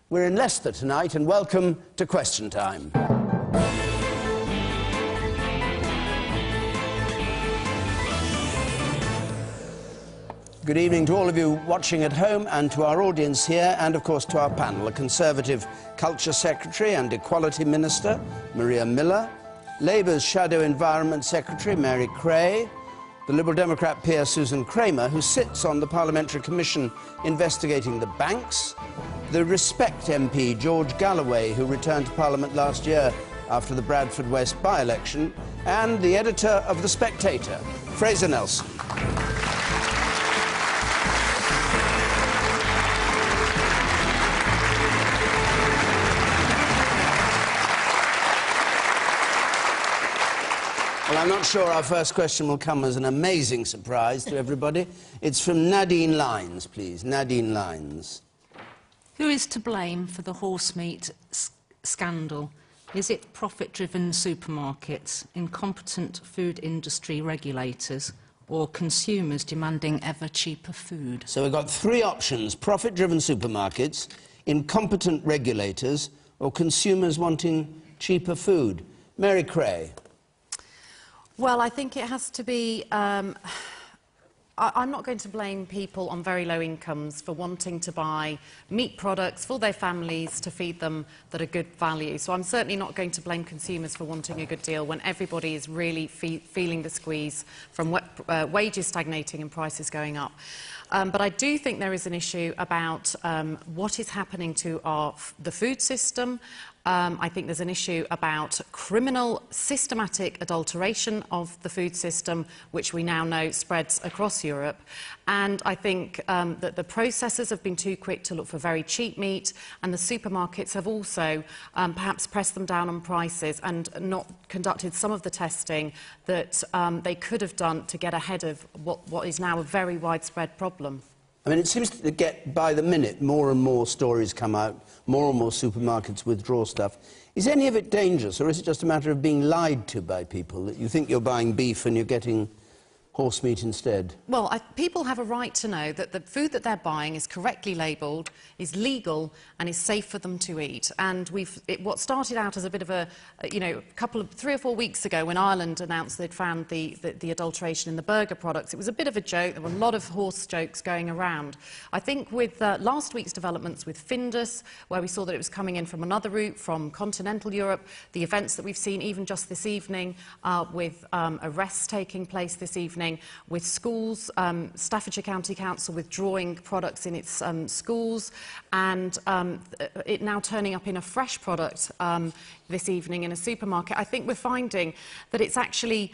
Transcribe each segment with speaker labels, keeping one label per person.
Speaker 1: We're in Leicester tonight, and welcome to Question Time. Good evening to all of you watching at home and to our audience here, and of course to our panel, a Conservative Culture Secretary and Equality Minister, Maria Miller, Labour's Shadow Environment Secretary, Mary Creagh, the Liberal Democrat peer Susan Kramer, who sits on the Parliamentary Commission investigating the banks, the Respect MP, George Galloway, who returned to Parliament last year after the Bradford West by-election, and the editor of The Spectator, Fraser Nelson. Well, I'm not sure our first question will come as an amazing surprise to everybody. It's from Nadine Lines, please. Nadine Lines.
Speaker 2: Who is to blame for the horse meat scandal? Is it profit-driven supermarkets, incompetent food industry regulators, or consumers demanding ever cheaper food?
Speaker 1: So we've got three options: profit-driven supermarkets, incompetent regulators, or consumers wanting cheaper food. Mary Creagh.
Speaker 3: Well, I think it has to be... I'm not going to blame people on very low incomes for wanting to buy meat products for their families to feed them that are good value. So I'm certainly not going to blame consumers for wanting a good deal when everybody is really feeling the squeeze from wages stagnating and prices going up. But I do think there is an issue about what is happening to the food system. I think there's an issue about criminal, systematic adulteration of the food system, which we now know spreads across Europe. And I think that the processors have been too quick to look for very cheap meat, and the supermarkets have also perhaps pressed them down on prices and not conducted some of the testing that they could have done to get ahead of what is now a very widespread problem.
Speaker 1: I mean, it seems to get, by the minute, more and more stories come out, more and more supermarkets withdraw stuff. Is any of it dangerous, or is it just a matter of being lied to by people, that you think you're buying beef and you're getting horse meat instead?
Speaker 3: Well, people have a right to know that the food that they're buying is correctly labelled, is legal and is safe for them to eat. And what started out as a bit of a, 3 or 4 weeks ago when Ireland announced they'd found the adulteration in the burger products, it was a bit of a joke. There were a lot of horse jokes going around. I think with last week's developments with Findus, where we saw that it was coming in from another route, from continental Europe, the events that we've seen even just this evening with arrests taking place this evening, with schools, Staffordshire County Council withdrawing products in its schools, and it now turning up in a fresh product this evening in a supermarket. I think we're finding that it's actually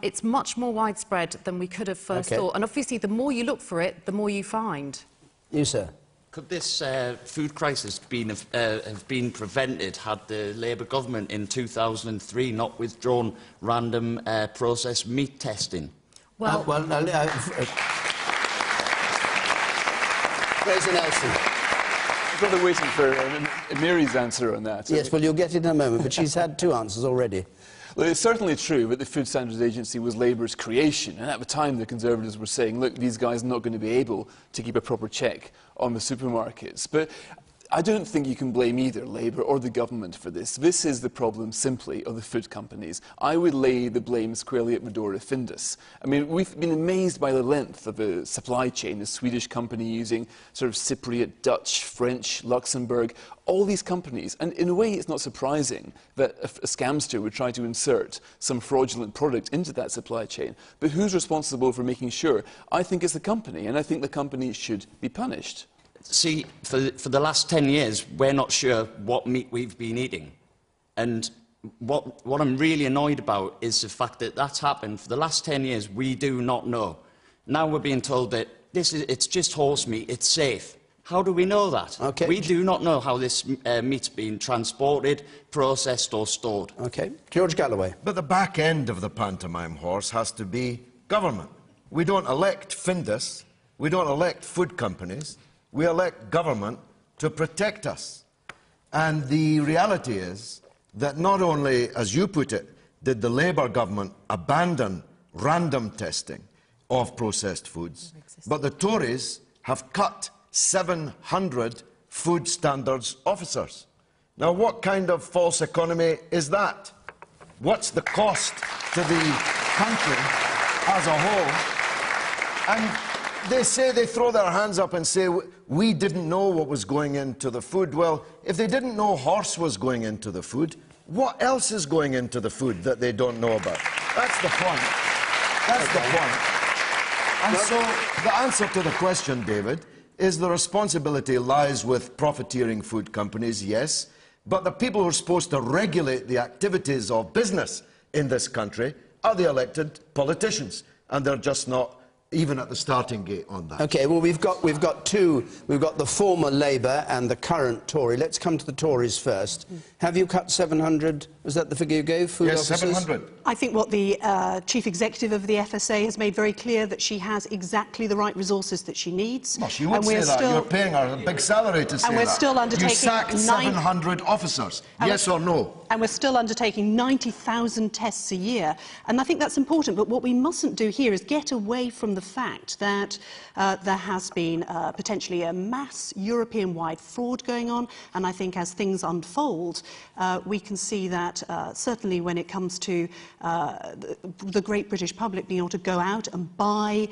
Speaker 3: it's much more widespread than we could have first thought. And obviously, the more you look for it, the more you find.
Speaker 1: You, sir?
Speaker 4: Could this food crisis have been prevented had the Labour government in 2003 not withdrawn random processed meat testing?
Speaker 3: Well,
Speaker 1: Fraser Nelson.
Speaker 5: I'm rather waiting for Mary's answer on that.
Speaker 1: Yes, well, you'll get it in a moment, but she's had two answers already.
Speaker 5: Well, it's certainly true that the Food Standards Agency was Labour's creation, and at the time the Conservatives were saying, look, these guys are not going to be able to keep a proper check on the supermarkets. But I don't think you can blame either Labour or the government for this. This is the problem simply of the food companies. I would lay the blame squarely at Medora Findus. I mean, we've been amazed by the length of the supply chain, the Swedish company using sort of Cypriot, Dutch, French, Luxembourg, all these companies. And in a way, it's not surprising that a scamster would try to insert some fraudulent product into that supply chain. But who's responsible for making sure? I think it's the company, and I think the company should be punished.
Speaker 4: See, for the last 10 years, we're not sure what meat we've been eating. And what I'm really annoyed about is the fact that that's happened. For the last 10 years, we do not know. Now we're being told that it's just horse meat, it's safe. How do we know that?
Speaker 1: Okay.
Speaker 4: We do not know how this meat's been transported, processed or stored.
Speaker 1: OK. George Galloway.
Speaker 6: But the back end of the pantomime horse has to be government. We don't elect Findus, we don't elect food companies, we elect government to protect us. And the reality is that not only, as you put it, did the Labour government abandon random testing of processed foods, but the Tories have cut 700 food standards officers. Now, what kind of false economy is that? What's the cost to the country as a whole? And they say, they throw their hands up and say, we didn't know what was going into the food. Well, if they didn't know horse was going into the food, what else is going into the food that they don't know about? That's the point. That's the point. And so the answer to the question, David, is the responsibility lies with profiteering food companies, yes, but the people who are supposed to regulate the activities of business in this country are the elected politicians, and they're just not even at the starting gate on that.
Speaker 1: OK, well, we've got two. We've got the former Labour and the current Tory. Let's come to the Tories first. Have you cut 700? Was that the figure you gave? Food
Speaker 6: yes,
Speaker 1: officers?
Speaker 6: 700.
Speaker 7: I think what the Chief Executive of the FSA has made very clear that she has exactly the right resources that she needs.
Speaker 6: Well, she would say that. You're paying her a big salary to say that.
Speaker 7: And we're still undertaking...
Speaker 6: You sacked 700 officers, yes or no?
Speaker 7: And we're still undertaking 90,000 tests a year. And I think that's important. But what we mustn't do here is get away from the fact that there has been potentially a mass European-wide fraud going on. And I think as things unfold, we can see that certainly when it comes to the great British public being able to go out and buy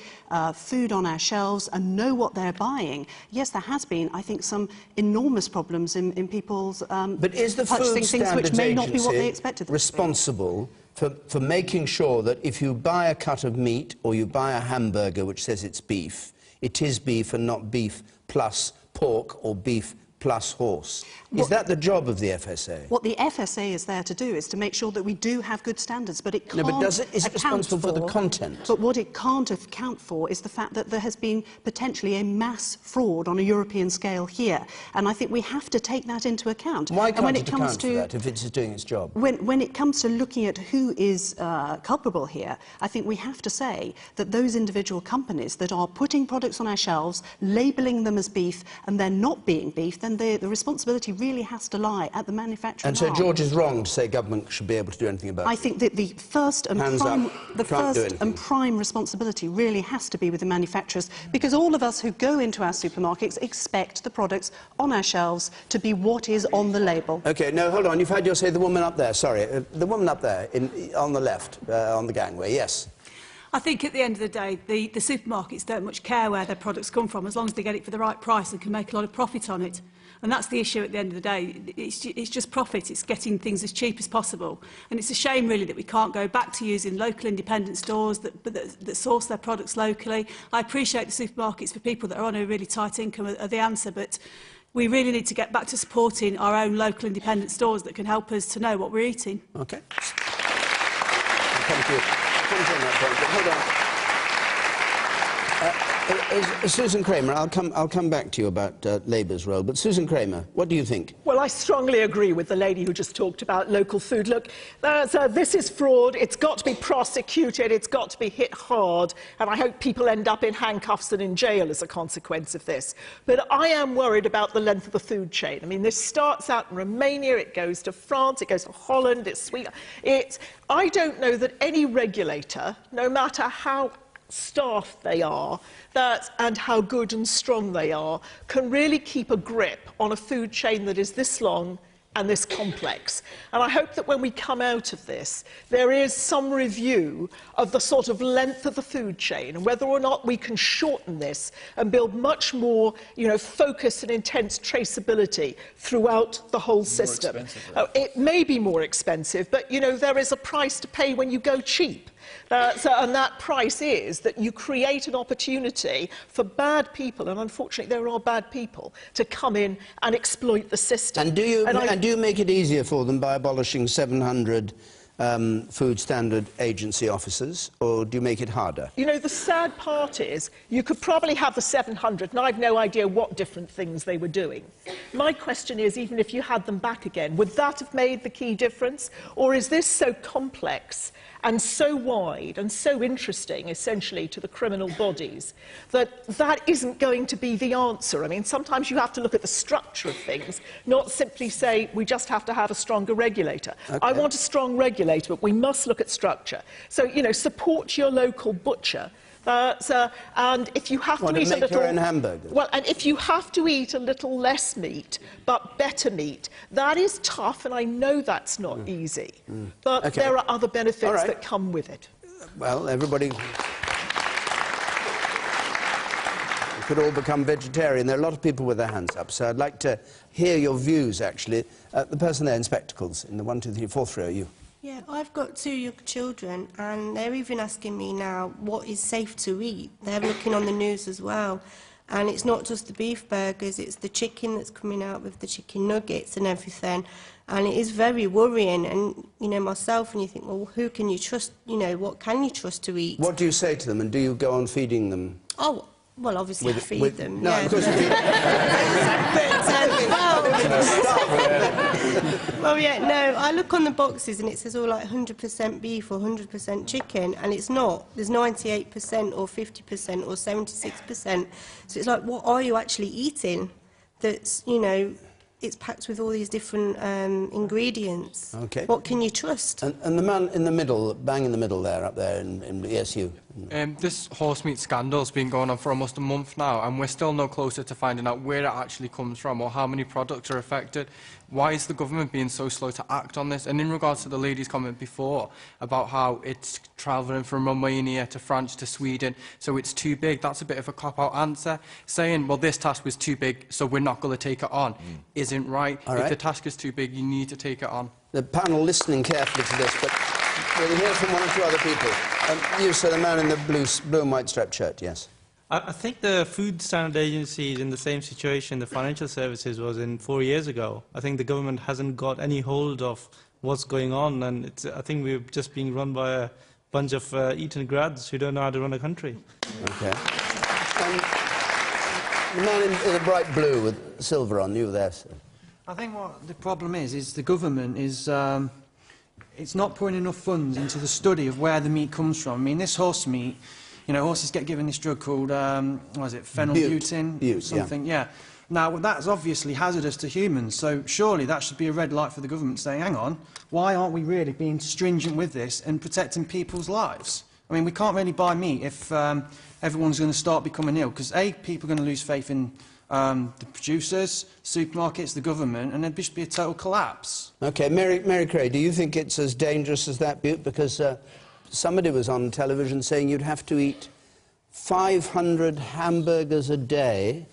Speaker 7: food on our shelves and know what they're buying. Yes, there has been, I think, some enormous problems in people's
Speaker 1: but is the
Speaker 7: purchasing
Speaker 1: Food
Speaker 7: things which
Speaker 1: Standards
Speaker 7: may not be what they
Speaker 1: Agency
Speaker 7: expected them
Speaker 1: responsible for making sure that if you buy a cut of meat or you buy a hamburger which says it's beef, it is beef and not beef plus pork or beef plus horse? Is that the job of the FSA?
Speaker 7: What the FSA is there to do is to make sure that we do have good standards, but it can't
Speaker 1: No, but is it responsible for the content?
Speaker 7: But what it can't account for is the fact that there has been potentially a mass fraud on a European scale here, and I think we have to take that into account.
Speaker 1: Why
Speaker 7: and when
Speaker 1: can't
Speaker 7: it
Speaker 1: it
Speaker 7: comes
Speaker 1: account
Speaker 7: to
Speaker 1: for that if it's doing its job?
Speaker 7: When it comes to looking at who is culpable here, I think we have to say that those individual companies that are putting products on our shelves, labelling them as beef, and they're not being beef, then the responsibility really has to lie at the manufacturer.
Speaker 1: And so George is wrong to say government should be able to do anything about it?
Speaker 7: I think that the first and prime responsibility really has to be with the manufacturers, because all of us who go into our supermarkets expect the products on our shelves to be what is on the label.
Speaker 1: OK, no, hold on. You've had your say. The woman up there, sorry. The woman up there, on the left, on the gangway, yes.
Speaker 8: I think at the end of the day, the supermarkets don't much care where their products come from, as long as they get it for the right price and can make a lot of profit on it. And that's the issue at the end of the day. It's just profit. It's getting things as cheap as possible. And it's a shame, really, that we can't go back to using local independent stores that source their products locally. I appreciate the supermarkets for people that are on a really tight income are the answer, but we really need to get back to supporting our own local independent stores that can help us to know what we're eating.
Speaker 1: OK. Thank you. Hold on. Susan Kramer, I'll come back to you about Labour's role, but Susan Kramer, what do you think?
Speaker 9: Well, I strongly agree with the lady who just talked about local food. Look, this is fraud. It's got to be prosecuted. It's got to be hit hard. And I hope people end up in handcuffs and in jail as a consequence of this. But I am worried about the length of the food chain. I mean, this starts out in Romania. It goes to France. It goes to Holland. It's Sweden. I don't know that any regulator, no matter how staffed they are, and how good and strong they are, can really keep a grip on a food chain that is this long and this complex. And I hope that when we come out of this, there is some review of the sort of length of the food chain and whether or not we can shorten this and build much more, focused and intense traceability throughout the whole system. It may be more expensive, but, there is a price to pay when you go cheap. And that price is that you create an opportunity for bad people, and unfortunately there are bad people, to come in and exploit the system.
Speaker 1: And do you make it easier for them by abolishing 700 Food Standard Agency officers, or do you make it harder?
Speaker 9: The sad part is you could probably have the 700, and I've no idea what different things they were doing. My question is, even if you had them back again, would that have made the key difference? Or is this so complex and so wide and so interesting, essentially, to the criminal bodies, that isn't going to be the answer? I mean, sometimes you have to look at the structure of things, not simply say, we just have to have a stronger regulator. Okay. I want a strong regulator, but we must look at structure. So, support your local butcher And if you have to eat a
Speaker 1: make
Speaker 9: little...
Speaker 1: your own hamburgers?
Speaker 9: Well, and if you have to eat a little less meat, but better meat, that is tough, and I know that's not easy. But there are other benefits that come with it.
Speaker 1: Well, everybody could all become vegetarian. There are a lot of people with their hands up, so I'd like to hear your views, actually. The person there in spectacles, in the 1, 2, 3, 4th row, you.
Speaker 10: Yeah, I've got 2 young children, and they're even asking me now what is safe to eat. They're looking on the news as well. And it's not just the beef burgers, it's the chicken that's coming out with the chicken nuggets and everything. And it is very worrying. And, you know, myself, and you think, well, who can you trust? You know, what can you trust to eat?
Speaker 1: What do you say to them, and do you go on feeding them?
Speaker 10: Oh, well, obviously I feed them.
Speaker 1: No,
Speaker 10: yeah.
Speaker 1: of course you feed
Speaker 10: well, yeah, no, I look on the boxes and it says all like 100% beef or 100% chicken, and it's not. There's 98% or 50% or 76%. So it's like, what are you actually eating that's, you know, it's packed with all these different ingredients.
Speaker 1: Okay.
Speaker 10: What can you trust?
Speaker 1: And the man in the middle, bang in the middle there, up there, yes, you.
Speaker 11: This horse meat scandal's been going on for almost a month now, and we're still no closer to finding out where it actually comes from or how many products are affected. Why is the government being so slow to act on this? And in regards to the lady's comment before about how it's travelling from Romania to France to Sweden, so it's too big, that's a bit of a cop-out answer. Saying, well, this task was too big, so we're not going to take it on, isn't right. If the task is too big, you need to take it on.
Speaker 1: The panel listening carefully to this, but we'll hear from 1 or 2 other people. You, sir, the man in the blue and white striped shirt, yes.
Speaker 12: I think the Food Standard Agency is in the same situation the financial services was in 4 years ago. I think the government hasn't got any hold of what's going on, and I think we're just being run by a bunch of Eton grads who don't know how to run a country.
Speaker 1: Okay. The man in the bright blue with silver on, you there, sir.
Speaker 13: I think what the problem is the government is it's not putting enough funds into the study of where the meat comes from. I mean, this horse meat, you know, horses get given this drug called, what is it, phenylbutane? Something, yeah. Now, that's obviously hazardous to humans, so surely that should be a red light for the government saying, hang on, why aren't we really being stringent with this and protecting people's lives? I mean, we can't really buy meat if everyone's going to start becoming ill, because, A, people are going to lose faith in the producers, supermarkets, the government, and there'd just be a total collapse.
Speaker 1: OK, Mary Creagh, do you think it's as dangerous as that, Butte? Because somebody was on television saying you'd have to eat 500 hamburgers a day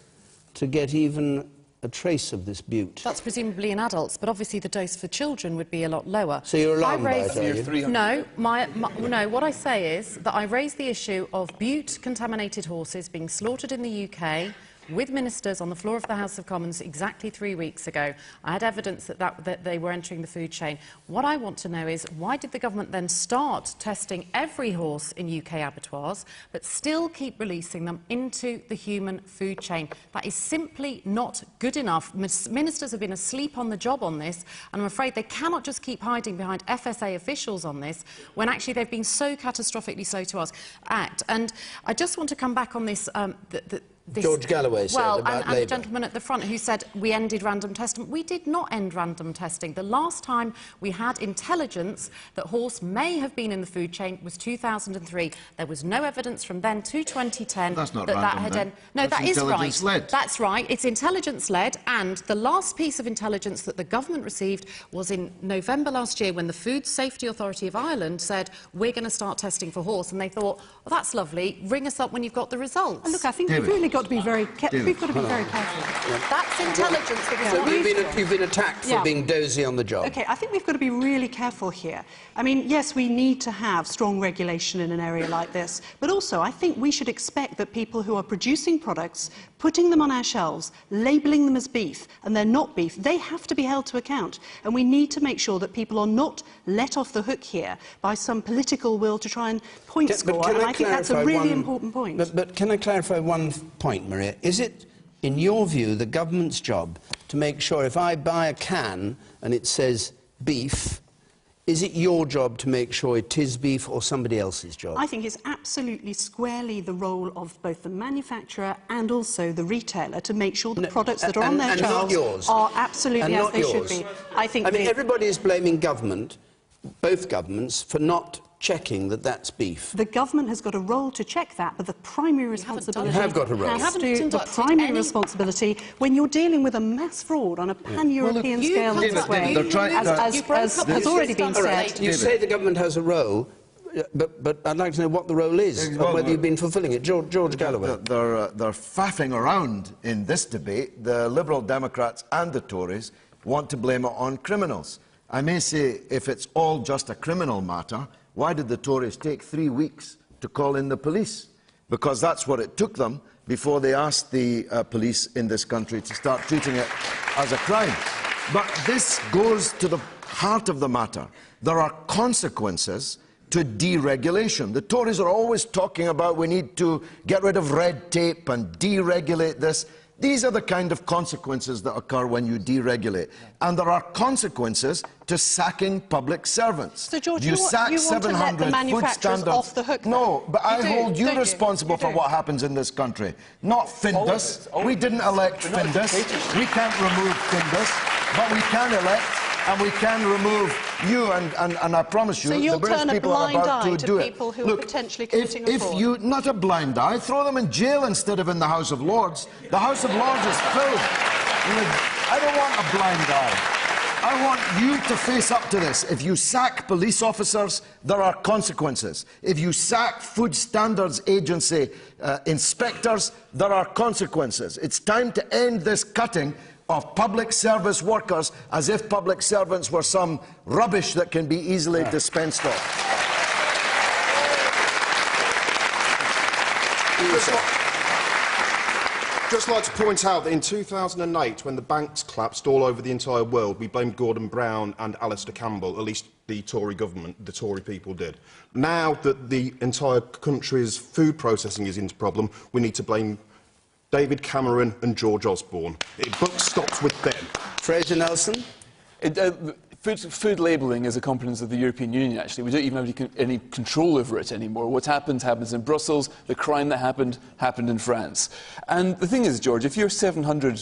Speaker 1: to get even a trace of this Butte.
Speaker 3: That's presumably in adults, but obviously the dose for children would be a lot lower.
Speaker 1: So you're alarmed by it, are you?
Speaker 3: No, no, what I say is that I raised the issue of Butte-contaminated horses being slaughtered in the UK with ministers on the floor of the House of Commons exactly 3 weeks ago. I had evidence that they were entering the food chain. What I want to know is, why did the government then start testing every horse in UK abattoirs, but still keep releasing them into the human food chain? That is simply not good enough. Ministers have been asleep on the job on this, and I'm afraid they cannot just keep hiding behind FSA officials on this, when actually they've been so catastrophically slow to act. And I just want to come back on this,
Speaker 1: George Galloway said about
Speaker 3: and
Speaker 1: Labour.
Speaker 3: the gentleman at the front who said we ended random testing. We did not end random testing. The last time we had intelligence that horse may have been in the food chain was 2003. There was no evidence from then to 2010
Speaker 6: That's not
Speaker 3: that
Speaker 6: random,
Speaker 3: had
Speaker 6: then.
Speaker 3: No,
Speaker 6: That's
Speaker 3: that is right.
Speaker 6: intelligence-led.
Speaker 3: That's right. It's intelligence-led, and the last piece of intelligence that the government received was in November last year, when the Food Safety Authority of Ireland said we're going to start testing for horse, and they thought, well, that's lovely. Ring us up when you've got the results.
Speaker 7: Look, I think we've really got to be very careful. We've got to be very careful.
Speaker 3: That's intelligence that was
Speaker 1: So you've been attacked for being dozy on the job.
Speaker 7: OK, I think we've got to be really careful here. I mean, yes, we need to have strong regulation in an area like this, but also I think we should expect that people who are producing products, putting them on our shelves, labelling them as beef, and they're not beef, they have to be held to account. And we need to make sure that people are not let off the hook here by some political will to try and point score, and I think that's a really important point.
Speaker 1: But can I clarify one point, Maria? Is it, in your view, the government's job to make sure if I buy a can and it says beef, is it your job to make sure it is beef or somebody else's job?
Speaker 7: I think it's absolutely squarely the role of both the manufacturer and also the retailer to make sure the products that are on their shelves are absolutely as they should be. I mean,
Speaker 1: everybody is blaming government, both governments, for not checking that that's beef?
Speaker 7: The government has got a role to check that, but the primary responsibility
Speaker 1: You have got a role.
Speaker 7: has to, the primary responsibility when you're dealing with a mass fraud on a pan-European scale this way, as has already been said.
Speaker 1: You say the government has a role, but I'd like to know what the role is, and whether you've been fulfilling it. George Galloway.
Speaker 6: They're faffing around in this debate. The Liberal Democrats and the Tories want to blame it on criminals. I may say, if it's all just a criminal matter, why did the Tories take 3 weeks to call in the police? Because that's what it took them before they asked the police in this country to start treating it as a crime. But this goes to the heart of the matter. There are consequences to deregulation. The Tories are always talking about we need to get rid of red tape and deregulate this. These are the kind of consequences that occur when you deregulate. And there are consequences to sacking public servants.
Speaker 7: So, George,
Speaker 6: you sack
Speaker 7: want to let the manufacturers off the hook?
Speaker 6: No, but I hold you responsible for what happens in this country, not Findus. We didn't elect Findus. We can't remove Findus, but we can elect and we can remove you, and I promise you,
Speaker 7: so you'll
Speaker 6: the British
Speaker 7: turn a
Speaker 6: people are
Speaker 7: blind
Speaker 6: about
Speaker 7: eye
Speaker 6: to
Speaker 7: to
Speaker 6: do it.
Speaker 7: people who
Speaker 6: Look,
Speaker 7: are potentially committing a fraud?
Speaker 6: if you, not a blind eye, throw them in jail instead of in the House of Lords. The House of Lords is filled. I don't want a blind eye. I want you to face up to this. If you sack police officers, there are consequences. If you sack Food Standards Agency inspectors, there are consequences. It's time to end this cutting of public service workers as if public servants were some rubbish that can be easily dispensed of.
Speaker 14: Just like to point out that in 2008, when the banks collapsed all over the entire world, we blamed Gordon Brown and Alistair Campbell, at least the Tory government, the Tory people did. Now that the entire country's food processing is into problem, we need to blame David Cameron and George Osborne. It buck stops with them.
Speaker 1: Fraser Nelson?
Speaker 5: Food labelling is a competence of the European Union, actually. We don't even have any control over it anymore. What happens in Brussels. The crime that happened in France. And the thing is, George, if your 700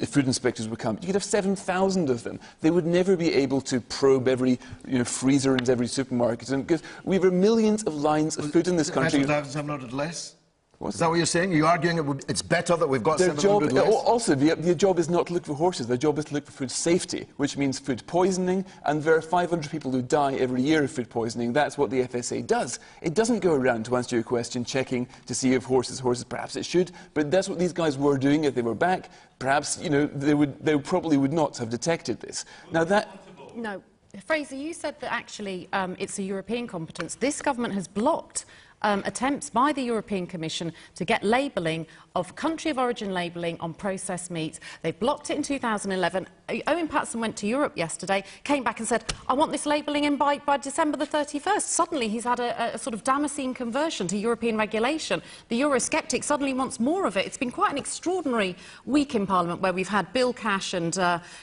Speaker 5: food inspectors would come, you could have 7,000 of them. They would never be able to probe every freezer in every supermarket. And because we have millions of lines of food in this country.
Speaker 6: 700 less? Is that what you're saying? Are you arguing it's better that we've got 700 less?
Speaker 5: Also, the job is not to look for horses. Their job is to look for food safety, which means food poisoning, and there are 500 people who die every year of food poisoning. That's what the FSA does. It doesn't go around, to answer your question, checking to see if horses. Perhaps it should, but that's what these guys were doing. If they were back, perhaps, they probably would not have detected this. Now that...
Speaker 3: No. Fraser, you said that actually it's a European competence. This government has blocked attempts by the European Commission to get labelling of country of origin labelling on processed meats. They blocked it in 2011. Owen Paterson went to Europe yesterday, came back and said, I want this labelling in by December the 31st. Suddenly he's had a sort of Damascene conversion to European regulation. The Eurosceptic suddenly wants more of it. It's been quite an extraordinary week in Parliament where we've had Bill Cash and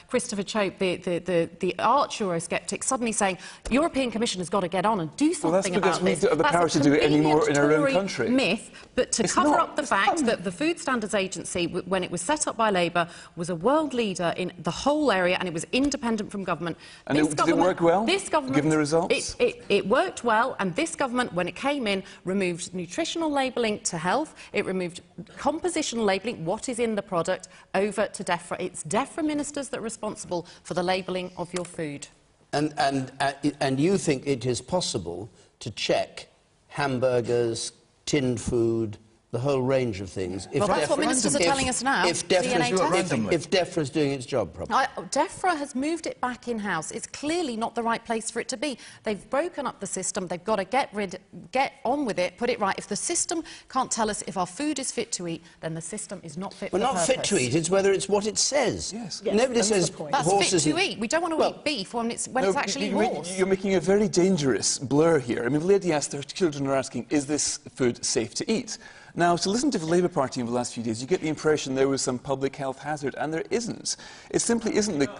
Speaker 3: Christopher Chope, the arch Eurosceptic, suddenly saying, European Commission has got to get on and do something about this.
Speaker 5: Well, that's because we don't have the power to do it anymore in our own country.
Speaker 3: Myth, but to cover up the fact that the Food Standards Agency, when it was set up by Labour, was a world leader in the whole area and it was independent from government.
Speaker 5: And did it work well, given the results?
Speaker 3: It worked well, and this government, when it came in, removed nutritional labelling to health, it removed compositional labelling, what is in the product, over to DEFRA. It's DEFRA ministers that are responsible for the labelling of your food.
Speaker 1: And you think it is possible to check hamburgers, tinned food, the whole range of things.
Speaker 3: Well, that's what ministers are telling us now.
Speaker 1: If DEFRA is doing its job properly.
Speaker 3: DEFRA has moved it back in-house. It's clearly not the right place for it to be. They've broken up the system. They've got to get on with it, put it right. If the system can't tell us if our food is fit to eat, then the system is not fit for purpose.
Speaker 1: Well, not fit to eat, it's whether it's what it says.
Speaker 5: Yes.
Speaker 1: Nobody says
Speaker 3: that's fit to eat. We don't want to eat beef when it's actually horse.
Speaker 5: You're making a very dangerous blur here. I mean, the lady asked, her children are asking, is this food safe to eat? Now, to listen to the Labour Party over the last few days, you get the impression there was some public health hazard, and there isn't. It simply isn't the...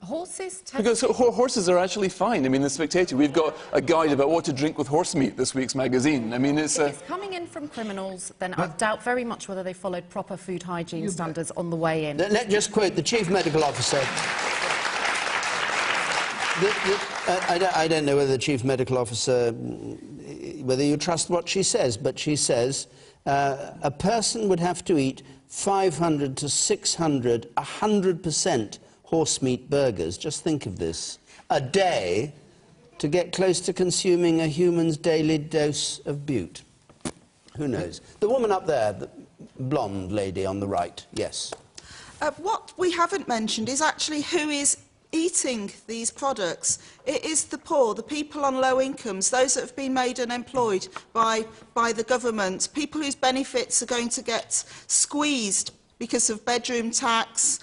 Speaker 3: Horses...
Speaker 5: Because horses are actually fine. I mean, The Spectator, we've got a guide about what to drink with horse meat this week's magazine. I mean, it's...
Speaker 3: If it's coming in from criminals, then I doubt very much whether they followed proper food hygiene standards on the way in.
Speaker 1: Let's just quote the Chief Medical Officer. I don't know whether the Chief Medical Officer, whether you trust what she says, but she says a person would have to eat 500 to 600, 100% horse meat burgers, just think of this, a day to get close to consuming a human's daily dose of bute. Who knows? The woman up there, the blonde lady on the right, yes.
Speaker 15: What we haven't mentioned is actually who is eating these products. It is the poor, the people on low incomes, those that have been made unemployed by the government, people whose benefits are going to get squeezed because of bedroom tax,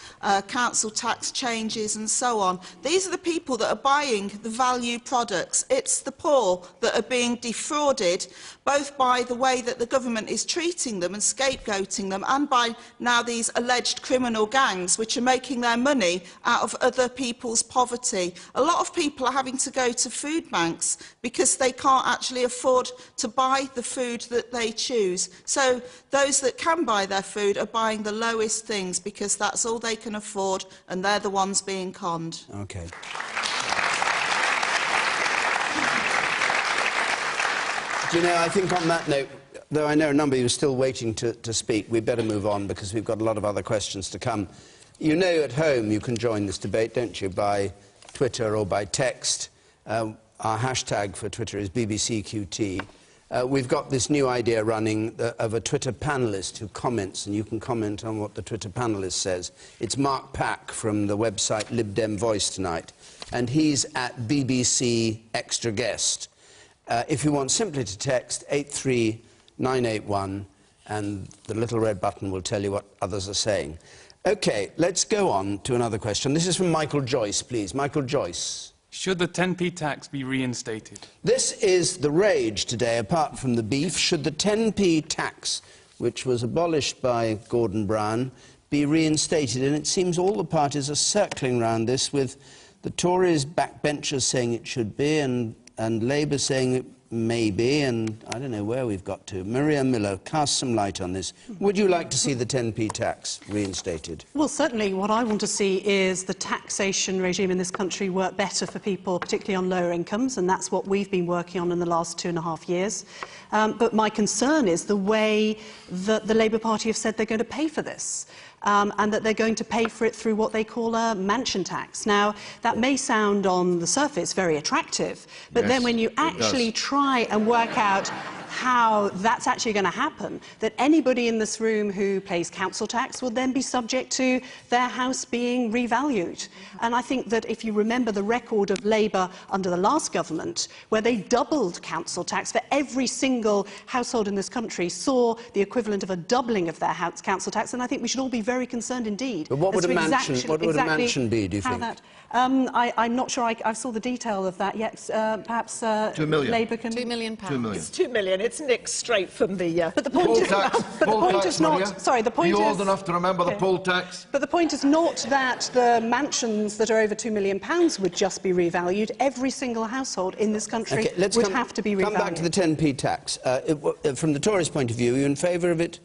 Speaker 15: council tax changes and so on. These are the people that are buying the value products. It's the poor that are being defrauded, both by the way that the government is treating them and scapegoating them, and by now these alleged criminal gangs which are making their money out of other people's poverty. A lot of people are having to go to food banks because they can't actually afford to buy the food that they choose. So those that can buy their food are buying the lowest things because that's all they can afford, and they're the ones being conned.
Speaker 1: OK. Do you know, I think on that note, though I know a number of you are still waiting to speak, we'd better move on because we've got a lot of other questions to come. You know at home you can join this debate, don't you, by Twitter or by text. Our hashtag for Twitter is BBCQT. We've got this new idea running of a Twitter panellist who comments, and you can comment on what the Twitter panellist says. It's Mark Pack from the website Lib Dem Voice tonight, and he's at BBC Extra Guest. If you want simply to text 83981, and the little red button will tell you what others are saying. OK, let's go on to another question. This is from Michael Joyce, please. Michael Joyce.
Speaker 16: Should the 10p tax be reinstated?
Speaker 1: This is the rage today, apart from the beef. Should the 10p tax, which was abolished by Gordon Brown, be reinstated? And it seems all the parties are circling around this, with the Tories backbenchers saying it should be, and Labour saying it may be, and I don't know where we've got to. Maria Miller, cast some light on this. Would you like to see the 10p tax reinstated?
Speaker 7: Well, certainly what I want to see is the taxation regime in this country work better for people, particularly on lower incomes, and that's what we've been working on in the last 2.5 years. But my concern is the way that the Labour Party have said they're going to pay for this. And that they're going to pay for it through what they call a mansion tax. Now, that may sound on the surface very attractive, but then when you actually try and work out how that's actually going to happen, that anybody in this room who pays council tax will then be subject to their house being revalued. And I think that if you remember the record of Labour under the last government, where they doubled council tax for every single household in this country, saw the equivalent of a doubling of their council tax, and I think we should all be very concerned indeed.
Speaker 1: But what would a mansion be, do you think?
Speaker 7: I'm not sure I saw the detail of that yet. Perhaps
Speaker 6: 2 million.
Speaker 7: Labour can...
Speaker 3: £2 million.
Speaker 6: 2 million.
Speaker 9: It's 2 million. It's nicked straight from the...
Speaker 7: But the point is... the point is not... Sorry, the point is...
Speaker 6: Are you old enough to remember the poll tax?
Speaker 7: But the point is not that the mansions that are over £2 million would just be revalued. Every single household in this country would have to be revalued.
Speaker 1: Come back to the 10p tax. From the Tories' point of view, are you in favour of it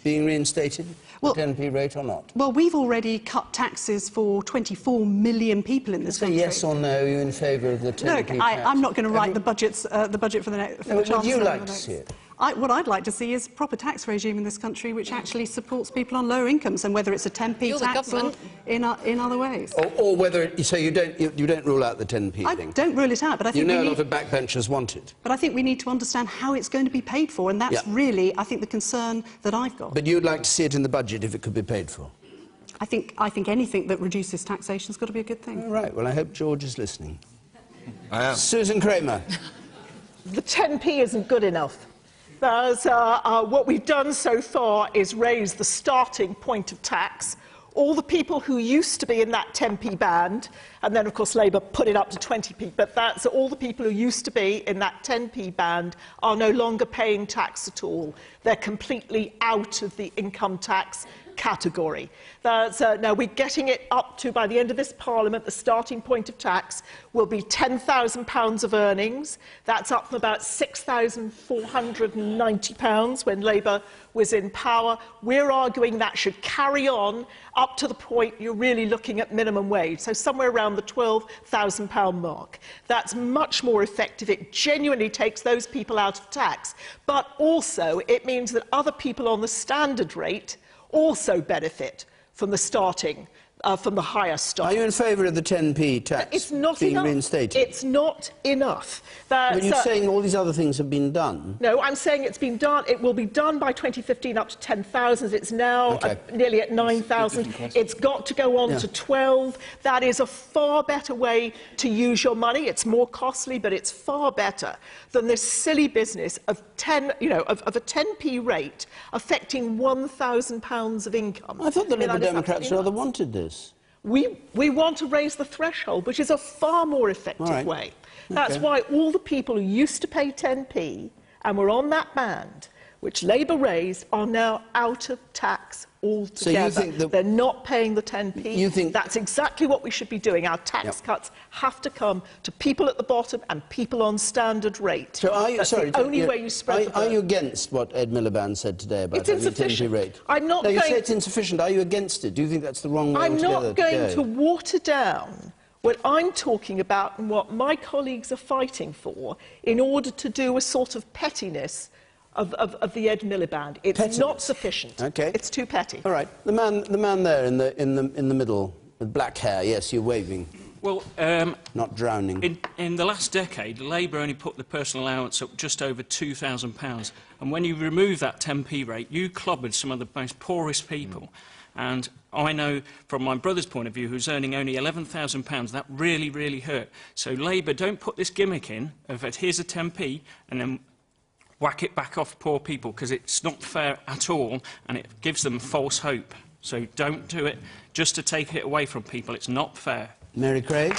Speaker 1: being reinstated, the 10p rate, or not?
Speaker 7: Well, we've already cut taxes for 24 million people in this country.
Speaker 1: Yes or no, are you in favour of the 10p tax?
Speaker 7: Look, I'm not going to write the budget for the next...
Speaker 1: Would you like to see it?
Speaker 7: What I'd like to see is a proper tax regime in this country which actually supports people on lower incomes, and whether it's a 10p tax or in other ways.
Speaker 1: Or whether... So you don't rule out the 10p thing?
Speaker 7: I don't rule it out, but I think
Speaker 1: a lot of backbenchers want it.
Speaker 7: But I think we need to understand how it's going to be paid for, and that's really, I think, the concern that I've got.
Speaker 1: But you'd like to see it in the budget if it could be paid for?
Speaker 7: I think anything that reduces taxation has got to be a good thing.
Speaker 1: All right. Well, I hope George is listening.
Speaker 6: I am.
Speaker 1: Susan Kramer.
Speaker 9: The 10p isn't good enough. What we've done so far is raise the starting point of tax. All the people who used to be in that 10p band, and then, of course, Labour put it up to 20p, but that's all the people who used to be in that 10p band are no longer paying tax at all. They're completely out of the income tax category. Now, we're getting it up to, by the end of this Parliament, the starting point of tax will be £10,000 of earnings. That's up from about £6,490 when Labour was in power. We're arguing that should carry on up to the point you're really looking at minimum wage, so somewhere around the £12,000 mark. That's much more effective. It genuinely takes those people out of tax, but also it means that other people on the standard rate also benefit from the from the higher start.
Speaker 1: Are you in favour of the 10p tax being reinstated?
Speaker 9: It's not enough.
Speaker 1: But you're saying all these other things have been done?
Speaker 9: No, I'm saying it's been done. It will be done by 2015 up to 10,000. It's now nearly at 9,000. It's got to go on to 12. That is a far better way to use your money. It's more costly, but it's far better than this silly business of a 10p rate affecting £1,000 of income.
Speaker 1: I thought the Liberal Democrats rather wanted this.
Speaker 9: We want to raise the threshold, which is a far more effective way. That's why all the people who used to pay 10p and were on that band, which Labour raised, are now out of tax altogether. So you think that they're not paying the 10p? You think that's exactly what we should be doing. Our tax cuts have to come to people at the bottom and people on standard rate. So are you, that's the only way you spread the burden.
Speaker 1: Are you against what Ed Miliband said today about
Speaker 9: having a 10p rate? I'm not
Speaker 1: you say it's insufficient. Are you against it? Do you think that's the wrong way
Speaker 9: altogether? I'm not going
Speaker 1: to
Speaker 9: water down what I'm talking about and what my colleagues are fighting for in order to do a sort of pettiness of the Ed Miliband. It's not sufficient.
Speaker 1: Okay.
Speaker 9: It's too petty.
Speaker 1: All right. The man there in the middle with black hair. Yes, you're waving.
Speaker 17: Well,
Speaker 1: not drowning.
Speaker 17: In the last decade, Labour only put the personal allowance up just over £2,000, and when you remove that 10p rate, you clobbered some of the most poorest people. And I know from my brother's point of view, who's earning only £11,000, that really, really hurt. So Labour, don't put this gimmick in of here's a 10p and then whack it back off poor people, because it's not fair at all and it gives them false hope. So don't do it just to take it away from people. It's not fair.
Speaker 1: Mary Creagh.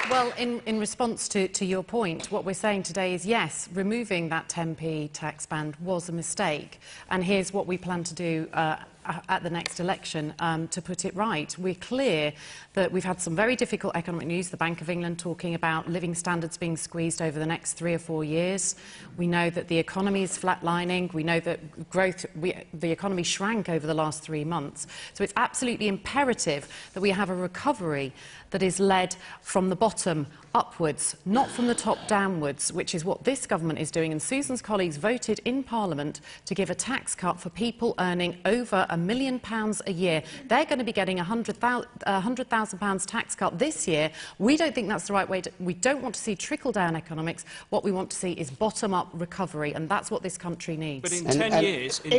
Speaker 3: Well, in response to your point, what we're saying today is, yes, removing that 10p tax band was a mistake, and here's what we plan to do at the next election to put it right. We're clear that we've had some very difficult economic news, the Bank of England talking about living standards being squeezed over the next 3 or 4 years. We know that the economy is flatlining. We know that the economy shrank over the last 3 months. So it's absolutely imperative that we have a recovery that is led from the bottom upwards, not from the top downwards, which is what this government is doing. And Susan's colleagues voted in Parliament to give a tax cut for people earning over £1 million a year. They're going to be getting a £100,000 tax cut this year. We don't think that's the right way. We don't want to see trickle-down economics. What we want to see is bottom-up recovery, and that's what this country needs.
Speaker 17: But in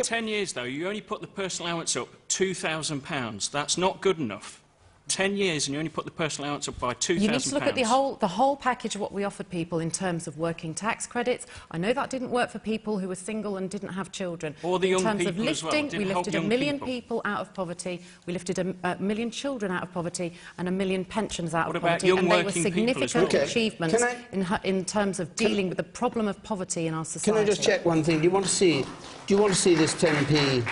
Speaker 17: 10 years, though, you only put the personal allowance up £2,000. That's not good enough. 10 years and you only put the personal allowance up by £2,000.
Speaker 3: You need to look at the whole package of what we offered people in terms of working tax credits. I know that didn't work for people who were single and didn't have children.
Speaker 17: Or the young
Speaker 3: people
Speaker 17: as well.
Speaker 3: In terms of lifting, we lifted 1 million people out of poverty, we lifted a million children out of poverty and 1 million pensioners out of poverty. And they were significant achievements in terms of dealing with the problem of poverty in our society.
Speaker 1: Can I just check one thing? Do you want to see this 10p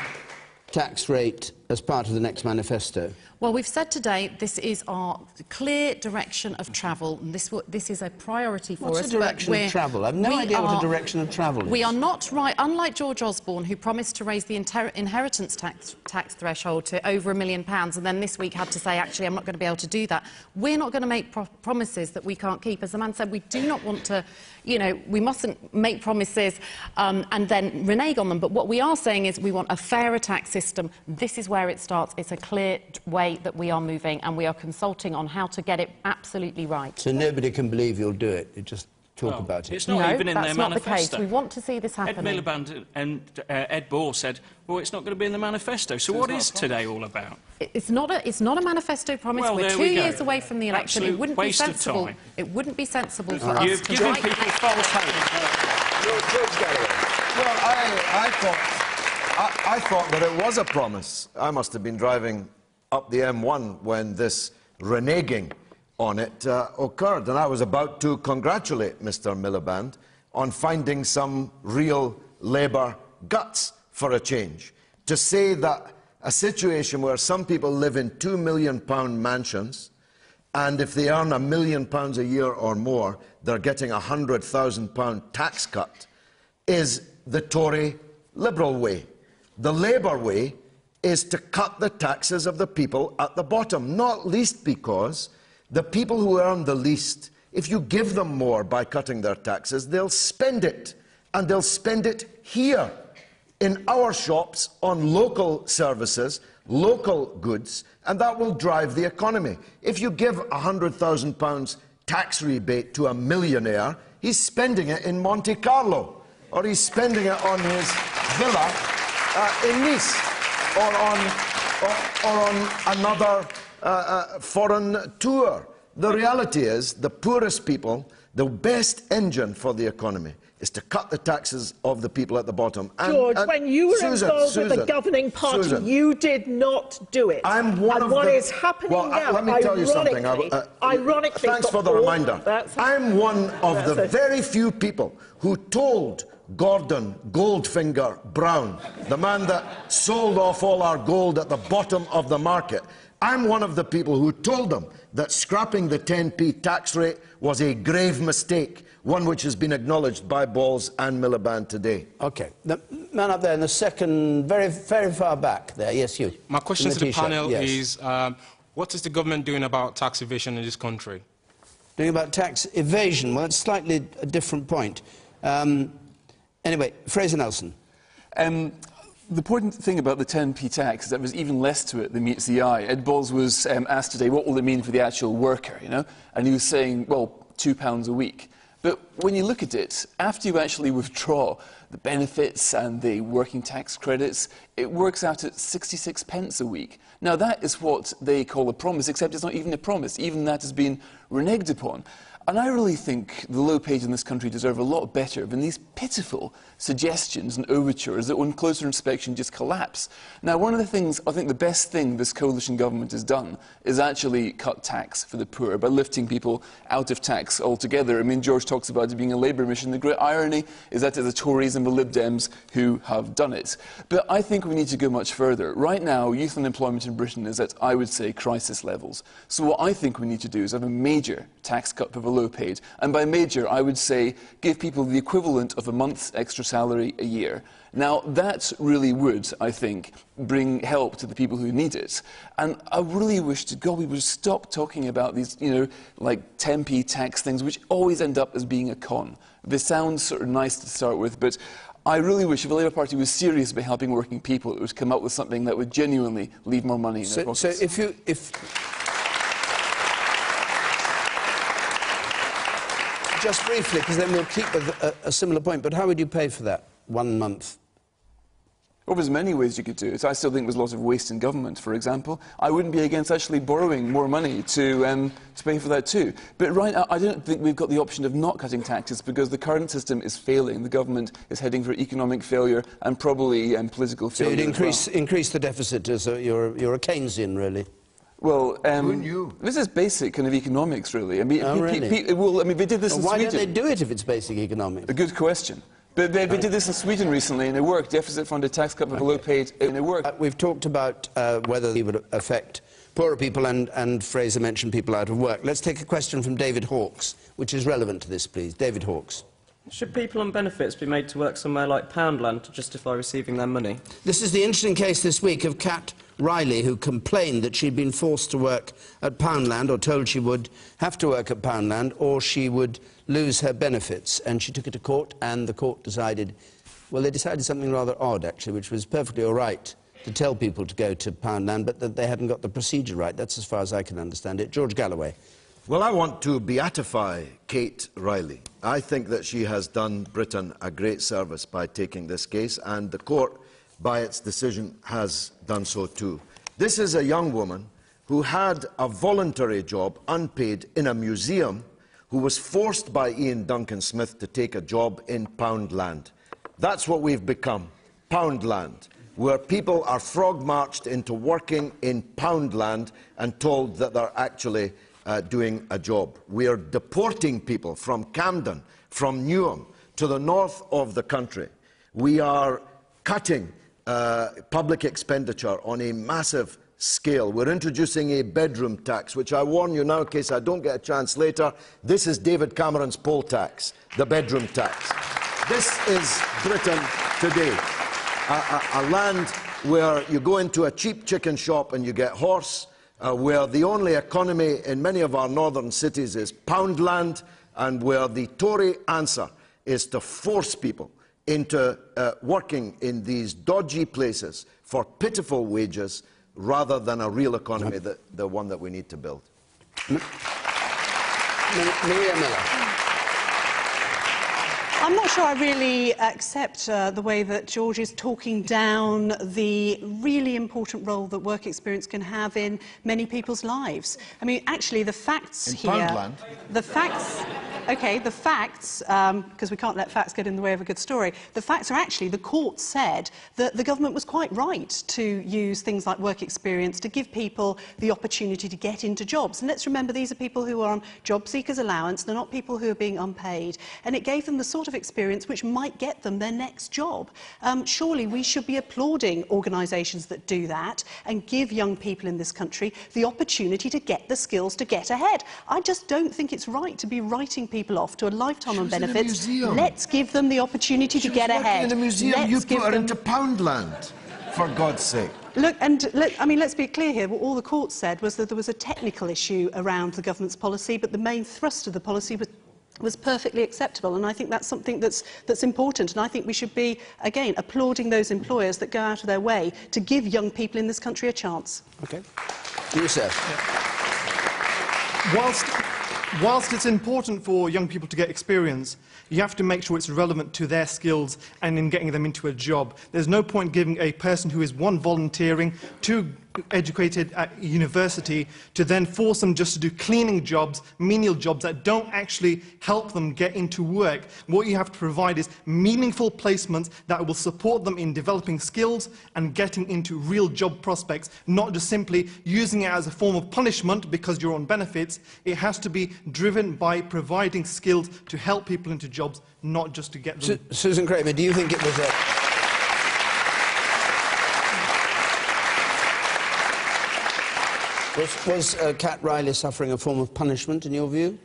Speaker 1: tax rate as part of the next manifesto?
Speaker 3: Well, we've said today this is our clear direction of travel. And this is a priority for us.
Speaker 1: What's the direction of travel? I've no idea what a direction of travel is.
Speaker 3: We are not right, unlike George Osborne, who promised to raise the inheritance tax threshold to over £1 million and then this week had to say, actually, I'm not going to be able to do that. We're not going to make promises that we can't keep. As the man said, we do not want to, we mustn't make promises and then renege on them. But what we are saying is we want a fairer tax system. This is where it starts. It's a clear way that we are moving, and we are consulting on how to get it absolutely right.
Speaker 1: So nobody can believe you'll do it. You just talk about it.
Speaker 17: It's not even in their manifesto.
Speaker 3: No, that's not the case. We want to see this happen.
Speaker 17: Ed Miliband and Ed Ball said, well, it's not going to be in the manifesto. So what is today all about?
Speaker 3: It's not a manifesto promise.
Speaker 17: Well,
Speaker 3: we're 2 years away from the election.
Speaker 17: Absolute
Speaker 3: it wouldn't
Speaker 17: waste
Speaker 3: be sensible.
Speaker 17: of time.
Speaker 3: It wouldn't be sensible for
Speaker 17: You've
Speaker 3: us to
Speaker 17: given
Speaker 3: write
Speaker 17: people false hope.
Speaker 6: Well, I thought that it was a promise. I must have been driving up the M1 when this reneging on it occurred, and I was about to congratulate Mr. Miliband on finding some real Labour guts for a change. To say that a situation where some people live in £2 million mansions, and if they earn £1 million a year or more, they're getting a £100,000 tax cut, is the Tory Liberal way. The Labour way is to cut the taxes of the people at the bottom, not least because the people who earn the least, if you give them more by cutting their taxes, they'll spend it, and they'll spend it here, in our shops, on local services, local goods, and that will drive the economy. If you give £100,000 tax rebate to a millionaire, he's spending it in Monte Carlo, or he's spending it on his villa in Nice, or on another foreign tour. The reality is, the poorest people, the best engine for the economy is to cut the taxes of the people at the bottom.
Speaker 9: George, when you were involved with the governing party, you did not do it.
Speaker 6: I'm one of
Speaker 9: what
Speaker 6: the...
Speaker 9: is happening now,
Speaker 6: let me tell you something.
Speaker 9: Ironically,
Speaker 6: thanks for the reminder. I'm one of the very few people who told Gordon Goldfinger Brown, the man that sold off all our gold at the bottom of the market, I'm one of the people who told them that scrapping the 10p tax rate was a grave mistake, one which has been acknowledged by Balls and Miliband today.
Speaker 1: OK. The man up there in the second, very far back there. Yes, you.
Speaker 18: My question to the panel is, what is the government doing about tax evasion in this country?
Speaker 1: Doing about tax evasion? Well, it's slightly a different point. Anyway, Fraser Nelson.
Speaker 5: The important thing about the 10p tax is that there's even less to it than meets the eye. Ed Balls was asked today, what will it mean for the actual worker, you know? And he was saying, well, £2 a week. But when you look at it, after you actually withdraw the benefits and the working tax credits, it works out at 66 pence a week. Now, that is what they call a promise, except it's not even a promise. Even that has been reneged upon. And I really think the low-paid in this country deserve a lot better than these pitiful suggestions and overtures that on closer inspection just collapse. Now, one of the things, I think the best thing this coalition government has done is actually cut tax for the poor by lifting people out of tax altogether. I mean, George talks about it being a Labour mission. The great irony is that it's the Tories and the Lib Dems who have done it. But I think we need to go much further. Right now, youth unemployment in Britain is at, I would say, crisis levels. So what I think we need to do is have a major tax cut for the low-paid. And by major, I would say give people the equivalent of a month's extra salary a year. Now, that really would, I think, bring help to the people who need it. And I really wish to God we would stop talking about these, you know, like 10p tax things, which always end up as being a con. They sound sort of nice to start with, but I really wish if the Labour Party was serious about helping working people, it would come up with something that would genuinely leave more money in their pockets.
Speaker 1: So if just briefly, because then we'll keep a similar point, but how would you pay for that 1 month?
Speaker 5: Well, there's many ways you could do it. I still think there's a lot of waste in government, for example. I wouldn't be against actually borrowing more money to pay for that too. But right now, I don't think we've got the option of not cutting taxes because the current system is failing. The government is heading for economic failure and probably political failure.
Speaker 1: So you'd increase the deficit, so you're a Keynesian, really?
Speaker 5: Well, this is basic kind of economics, really. I mean, they did this in Sweden.
Speaker 1: Why don't they do it if it's basic economics?
Speaker 5: A good question. But they did this in Sweden recently, and it worked. Deficit-funded tax cut for the low-paid, and it worked.
Speaker 1: We've talked about whether it would affect poorer people, and Fraser mentioned people out of work. Let's take a question from David Hawkes, which is relevant to this, please. David Hawkes.
Speaker 19: Should people on benefits be made to work somewhere like Poundland to justify receiving their money?
Speaker 1: This is the interesting case this week of Kat Riley, who complained that she'd been forced to work at Poundland, or told she would have to work at Poundland, or she would lose her benefits. And she took it to court, and the court decided, well, they decided something rather odd, actually, which was perfectly all right to tell people to go to Poundland, but that they hadn't got the procedure right. That's as far as I can understand it. George Galloway.
Speaker 6: Well, I want to beatify Kate Riley. I think that she has done Britain a great service by taking this case, and the court, by its decision, has done so too. This is a young woman who had a voluntary job, unpaid, in a museum, who was forced by Ian Duncan Smith to take a job in Poundland. That's what we've become, Poundland, where people are frog-marched into working in Poundland and told that they're actually doing a job. We are deporting people from Camden, from Newham, to the north of the country, we are cutting public expenditure on a massive scale. We're introducing a bedroom tax, which I warn you now in case I don't get a chance later, this is David Cameron's poll tax, the bedroom tax. This is Britain today. A land where you go into a cheap chicken shop and you get horse, where the only economy in many of our northern cities is Poundland, and where the Tory answer is to force people into working in these dodgy places for pitiful wages rather than a real economy, the one that we need to build.
Speaker 1: Maria Miller.
Speaker 7: I'm not sure I really accept the way that George is talking down the really important role that work experience can have in many people's lives. I mean, actually, the facts
Speaker 6: in
Speaker 7: here...
Speaker 6: Poundland.
Speaker 7: The facts... OK, the facts, because we can't let facts get in the way of a good story, the facts are actually the court said that the government was quite right to use things like work experience to give people the opportunity to get into jobs. And let's remember, these are people who are on job seekers allowance, they're not people who are being unpaid, and it gave them the sort of experience which might get them their next job. Surely we should be applauding organisations that do that and give young people in this country the opportunity to get the skills to get ahead. I just don't think it's right to be writing people off to a lifetime on benefits. Let's give them the opportunity to get ahead.
Speaker 6: In a museum,
Speaker 7: Let's
Speaker 6: you put her into Poundland, for God's sake.
Speaker 7: Look, and I mean, let's be clear here. What all the court said was that there was a technical issue around the government's policy, but the main thrust of the policy was perfectly acceptable, and I think that's something that's important, and I think we should be, again, applauding those employers that go out of their way to give young people in this country a chance.
Speaker 1: OK. You, sir.
Speaker 20: Yeah. Whilst it's important for young people to get experience, you have to make sure it's relevant to their skills and in getting them into a job. There's no point giving a person who is, one, volunteering, two, educated at university, to then force them just to do cleaning jobs, menial jobs that don't actually help them get into work. What you have to provide is meaningful placements that will support them in developing skills and getting into real job prospects, not just simply using it as a form of punishment because you're on benefits. It has to be driven by providing skills to help people into jobs, not just to get them...
Speaker 1: Susan Kramer, do you think it was a... Was Cat Riley suffering a form of punishment, in your view?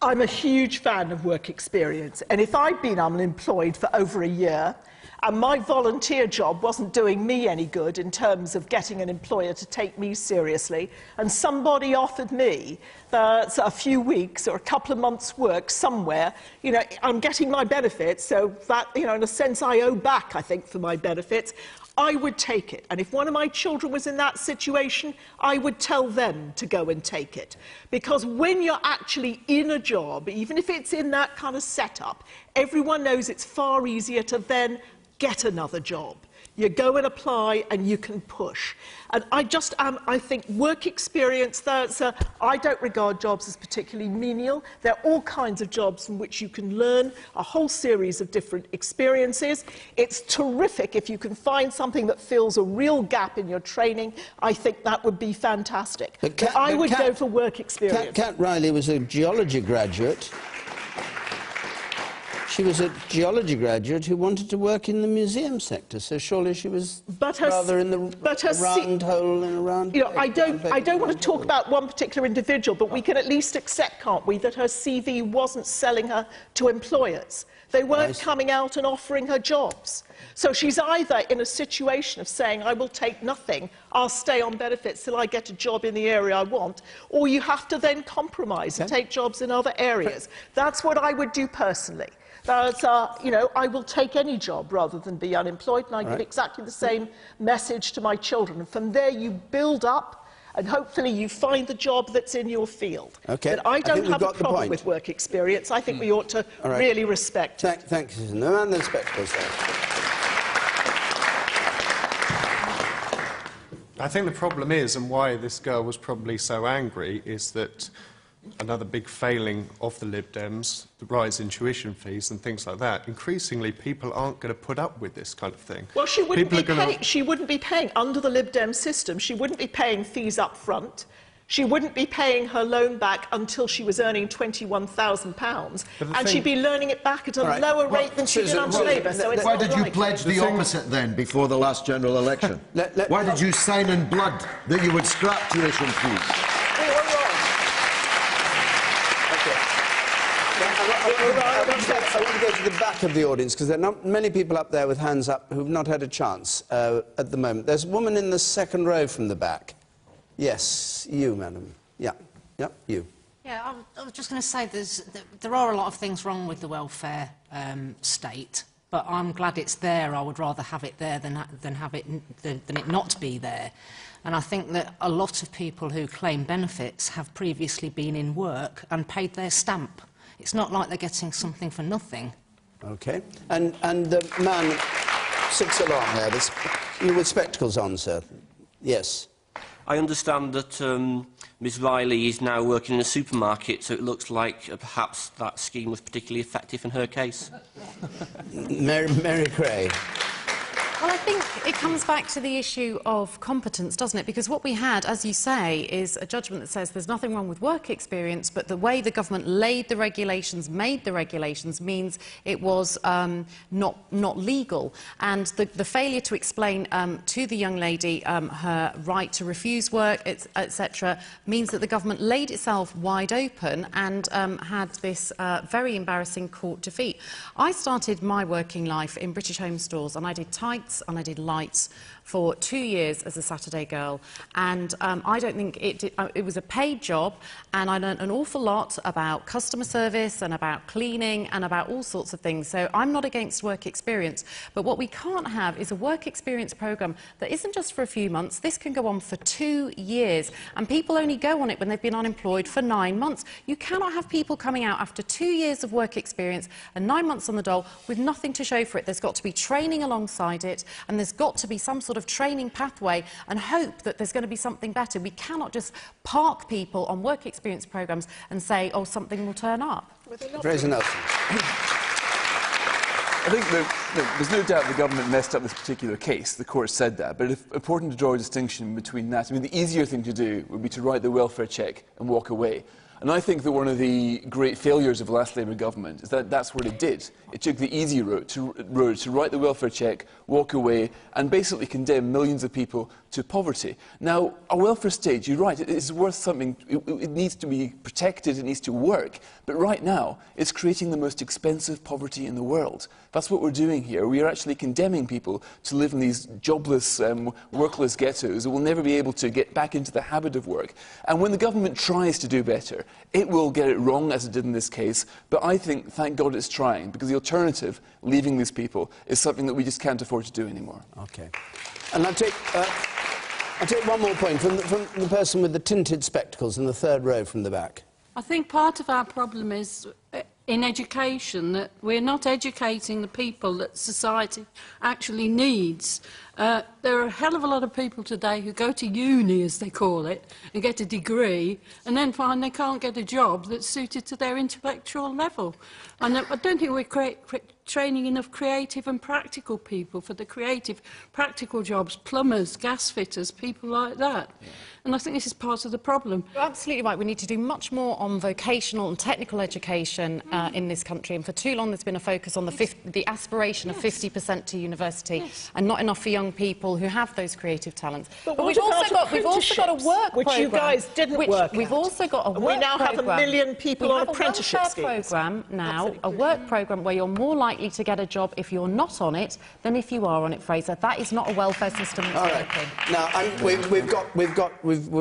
Speaker 9: I'm a huge fan of work experience, and if I'd been unemployed for over a year and my volunteer job wasn't doing me any good in terms of getting an employer to take me seriously, and somebody offered me a few weeks or a couple of months' work somewhere, you know, I'm getting my benefits, so that, you know, in a sense I owe back, I think, for my benefits, I would take it. And if one of my children was in that situation, I would tell them to go and take it. Because when you're actually in a job, even if it's in that kind of setup, everyone knows it's far easier to then get another job. You go and apply and you can push. And I think work experience, I don't regard jobs as particularly menial. There are all kinds of jobs from which you can learn a whole series of different experiences. It's terrific if you can find something that fills a real gap in your training. I think that would be fantastic. I would go for work experience.
Speaker 1: Cat Riley was a geology graduate. She was a geology graduate who wanted to work in the museum sector, so surely she was rather in the round hole in a round...
Speaker 9: You know, I don't want to talk about one particular individual, but we can at least accept, can't we, that her CV wasn't selling her to employers. They weren't coming out and offering her jobs. So she's either in a situation of saying, I will take nothing, I'll stay on benefits till I get a job in the area I want, or you have to then compromise and take jobs in other areas. That's what I would do personally. You know, I will take any job rather than be unemployed, and I give exactly the same message to my children. And from there, you build up, and hopefully you find the job that's in your field.
Speaker 1: Okay.
Speaker 9: But I don't have a problem with work experience. I think we ought to really respect it.
Speaker 1: Thank you, Susan. The man in the spectacles there.
Speaker 21: I think the problem is, and why this girl was probably so angry, is that another big failing of the Lib Dems, the rise in tuition fees and things like that, increasingly people aren't going to put up with this kind of thing.
Speaker 9: Well, she wouldn't be paying under the Lib Dem system. She wouldn't be paying fees up front. She wouldn't be paying her loan back until she was earning £21,000, and she'd be learning it back at a lower rate than she did under Labour. So it's
Speaker 6: why
Speaker 9: not
Speaker 6: did you
Speaker 9: right.
Speaker 6: pledge the opposite then before the last general election? Why did you sign in blood that you would scrap tuition fees?
Speaker 1: I want to go to the back of the audience, because there are not many people up there with hands up who've not had a chance at the moment. There's a woman in the second row from the back. Yes, you, madam. Yeah, you.
Speaker 2: Yeah, I was just going to say there are a lot of things wrong with the welfare state, but I'm glad it's there. I would rather have it there than it not be there. And I think that a lot of people who claim benefits have previously been in work and paid their stamp. It's not like they're getting something for nothing.
Speaker 1: OK. And the man 6 along there, you with spectacles on, sir. Yes.
Speaker 22: I understand that Ms Riley is now working in a supermarket, so it looks like perhaps that scheme was particularly effective in her case.
Speaker 1: Mary Creagh.
Speaker 3: Well, I think it comes back to the issue of competence, doesn't it? Because what we had, as you say, is a judgment that says there's nothing wrong with work experience, but the way the government laid the regulations, made the regulations, means it was not legal. And the failure to explain to the young lady her right to refuse work, etc., means that the government laid itself wide open and had this very embarrassing court defeat. I started my working life in British Home Stores, and I did tights and I did lights for 2 years as a Saturday girl, and I don't think it was a paid job, and I learned an awful lot about customer service and about cleaning and about all sorts of things. So I'm not against work experience, but what we can't have is a work experience programme that isn't just for a few months. This can go on for 2 years, and people only go on it when they've been unemployed for 9 months. You cannot have people coming out after 2 years of work experience and 9 months on the dole with nothing to show for it. There's got to be training alongside it, and there's got to be some sort of training pathway and hope that there's going to be something better. We cannot just park people on work experience programmes and say, oh, something will turn up.
Speaker 1: Fraser Nelson.
Speaker 5: I think there's no doubt the government messed up this particular case. The court said that. But it's important to draw a distinction between that. I mean, the easier thing to do would be to write the welfare cheque and walk away. And I think that one of the great failures of the last Labour government is that that's what it did. It took the easy road to write the welfare cheque, walk away, and basically condemn millions of people to poverty. Now, a welfare state, you're right, it is worth something. It needs to be protected, it needs to work. But right now, it's creating the most expensive poverty in the world. That's what we're doing here. We are actually condemning people to live in these jobless, workless ghettos who will never be able to get back into the habit of work. And when the government tries to do better, it will get it wrong, as it did in this case, but I think, thank God it's trying, because the alternative, leaving these people, is something that we just can't afford to do anymore.
Speaker 1: OK. And I'll take one more point from the person with the tinted spectacles in the third row from the back.
Speaker 23: I think part of our problem is in education, that we're not educating the people that society actually needs. There are a hell of a lot of people today who go to uni, as they call it, and get a degree, and then find they can't get a job that's suited to their intellectual level. And I don't think we're training enough creative and practical people for the creative, practical jobs, plumbers, gas fitters, people like that. Yeah. And I think this is part of the problem.
Speaker 3: You're absolutely right. We need to do much more on vocational and technical education in this country. And for too long, there's been a focus on the aspiration of 50% to university, and not enough for young people who have those creative talents.
Speaker 9: But we've also got a work
Speaker 3: which
Speaker 9: programme, you guys didn't work
Speaker 3: We've
Speaker 9: out.
Speaker 3: Also got a work
Speaker 9: we now have
Speaker 3: programme.
Speaker 9: 1 million people on apprenticeship schemes.
Speaker 3: We have a programme now, a work programme where you're more likely to get a job if you're not on it than if you are on it, Fraser. That is not a welfare system that's working.
Speaker 1: Now,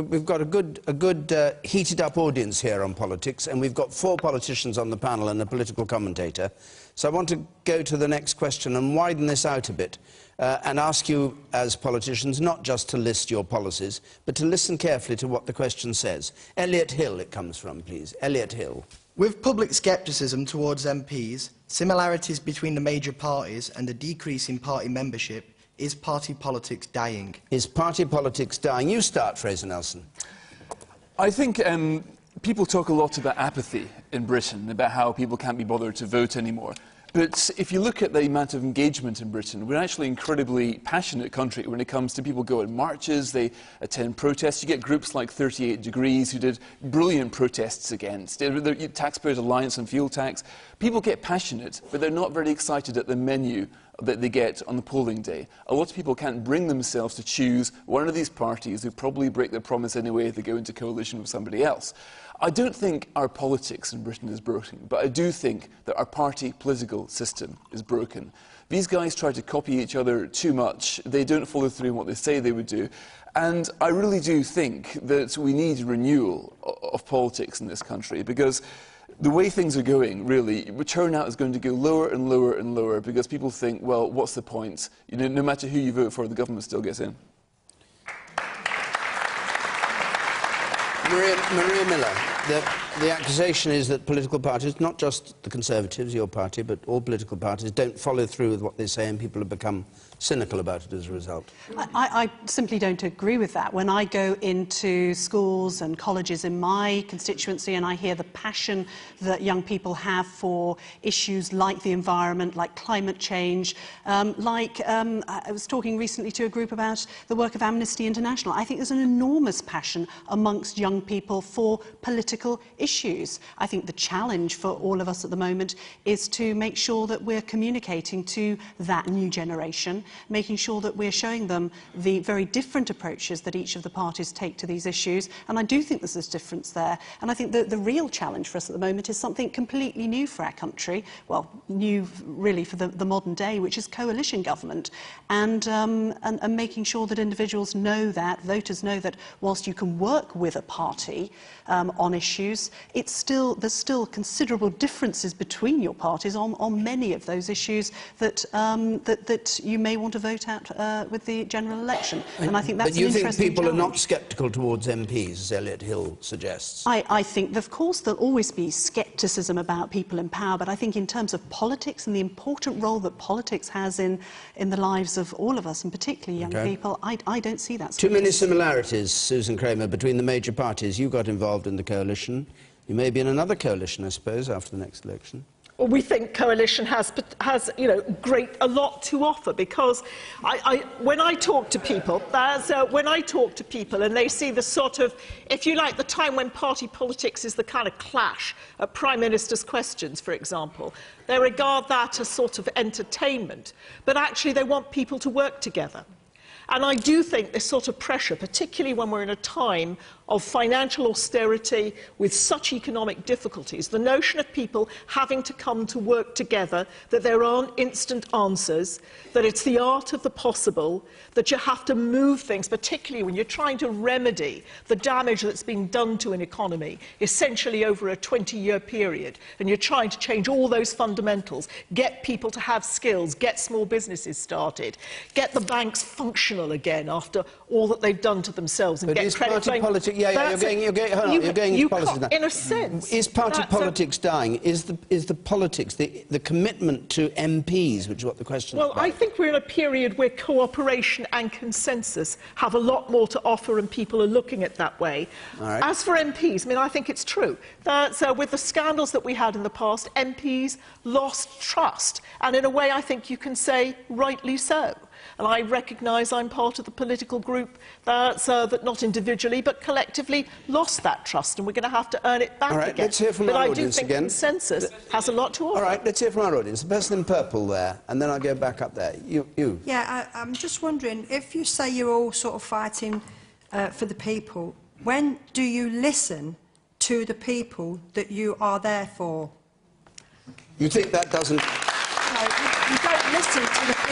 Speaker 1: we've got a good heated up audience here on politics, and we've got 4 politicians on the panel and a political commentator. So I want to go to the next question and widen this out a bit and ask you, as politicians, not just to list your policies, but to listen carefully to what the question says. Elliot Hill, it comes from, please. Elliot Hill.
Speaker 24: With public scepticism towards MPs, similarities between the major parties and a decrease in party membership, is party politics dying?
Speaker 1: Is party politics dying? You start, Fraser Nelson.
Speaker 5: I think people talk a lot about apathy in Britain, about how people can't be bothered to vote anymore. But if you look at the amount of engagement in Britain, we're actually an incredibly passionate country when it comes to people go on marches, they attend protests. You get groups like 38 Degrees who did brilliant protests against the Taxpayers Alliance on fuel tax. People get passionate, but they're not very excited at the menu that they get on the polling day. A lot of people can't bring themselves to choose one of these parties who probably break their promise anyway if they go into coalition with somebody else. I don't think our politics in Britain is broken, but I do think that our party political system is broken. These guys try to copy each other too much. They don't follow through on what they say they would do. And I really do think that we need renewal of politics in this country, because the way things are going, really, turnout is going to go lower and lower and lower because people think, well, what's the point? You know, no matter who you vote for, the government still gets in.
Speaker 1: Maria Miller, the accusation is that political parties, not just the Conservatives, your party, but all political parties, don't follow through with what they say, and people have become cynical about it as a result.
Speaker 7: I simply don't agree with that. When I go into schools and colleges in my constituency and I hear the passion that young people have for issues like the environment, like climate change, I was talking recently to a group about the work of Amnesty International. I think there's an enormous passion amongst young people for political issues. I think the challenge for all of us at the moment is to make sure that we're communicating to that new generation, making sure that we're showing them the very different approaches that each of the parties take to these issues. And I do think there's this difference there. And I think that the real challenge for us at the moment is something completely new for our country, well, new really for the modern day, which is coalition government. And making sure that individuals know that, voters know that whilst you can work with a party on issues, there's still considerable differences between your parties on many of those issues that you may want to vote out with the general election. And I think that's an interesting challenge.
Speaker 1: But you think people are not sceptical towards MPs, as Elliot Hill suggests?
Speaker 7: I think, of course, there'll always be scepticism about people in power, but I think in terms of politics and the important role that politics has in the lives of all of us, and particularly young people, I don't see that.
Speaker 1: Too many similarities, Susan Kramer, between the major parties. You got involved in the coalition. You may be in another coalition, I suppose, after the next election.
Speaker 9: Well, we think coalition has a lot to offer, because when I talk to people, and they see the sort of, if you like, the time when party politics is the kind of clash at Prime Minister's questions, for example, they regard that as sort of entertainment, but actually they want people to work together. And I do think this sort of pressure, particularly when we're in a time of financial austerity with such economic difficulties, the notion of people having to come to work together, that there aren't instant answers, that it's the art of the possible, that you have to move things, particularly when you're trying to remedy the damage that's been done to an economy, essentially over a 20-year period, and you're trying to change all those fundamentals, get people to have skills, get small businesses started, get the banks functional again after all that they've done to themselves, and get credit going.
Speaker 1: You're going into politics now.
Speaker 9: In a sense.
Speaker 1: Is party politics dying? Is the politics, the commitment to MPs, which is what the question is about?
Speaker 9: Well, I think we're in a period where cooperation and consensus have a lot more to offer, and people are looking at it that way.
Speaker 1: Right.
Speaker 9: As for MPs, I mean, I think it's true that with the scandals that we had in the past, MPs lost trust. And in a way, I think you can say rightly so. And I recognise I'm part of the political group that not individually but collectively lost that trust, and we're going to have to earn it back again.
Speaker 1: Let's hear from our audience again.
Speaker 9: But I do think consensus has a lot to offer.
Speaker 1: All right, let's hear from our audience. The person in purple there, and then I'll go back up there. You.
Speaker 4: Yeah, I'm just wondering, if you say you're all sort of fighting for the people, when do you listen to the people that you are there for?
Speaker 1: You think that doesn't...
Speaker 4: No, you don't listen to the people.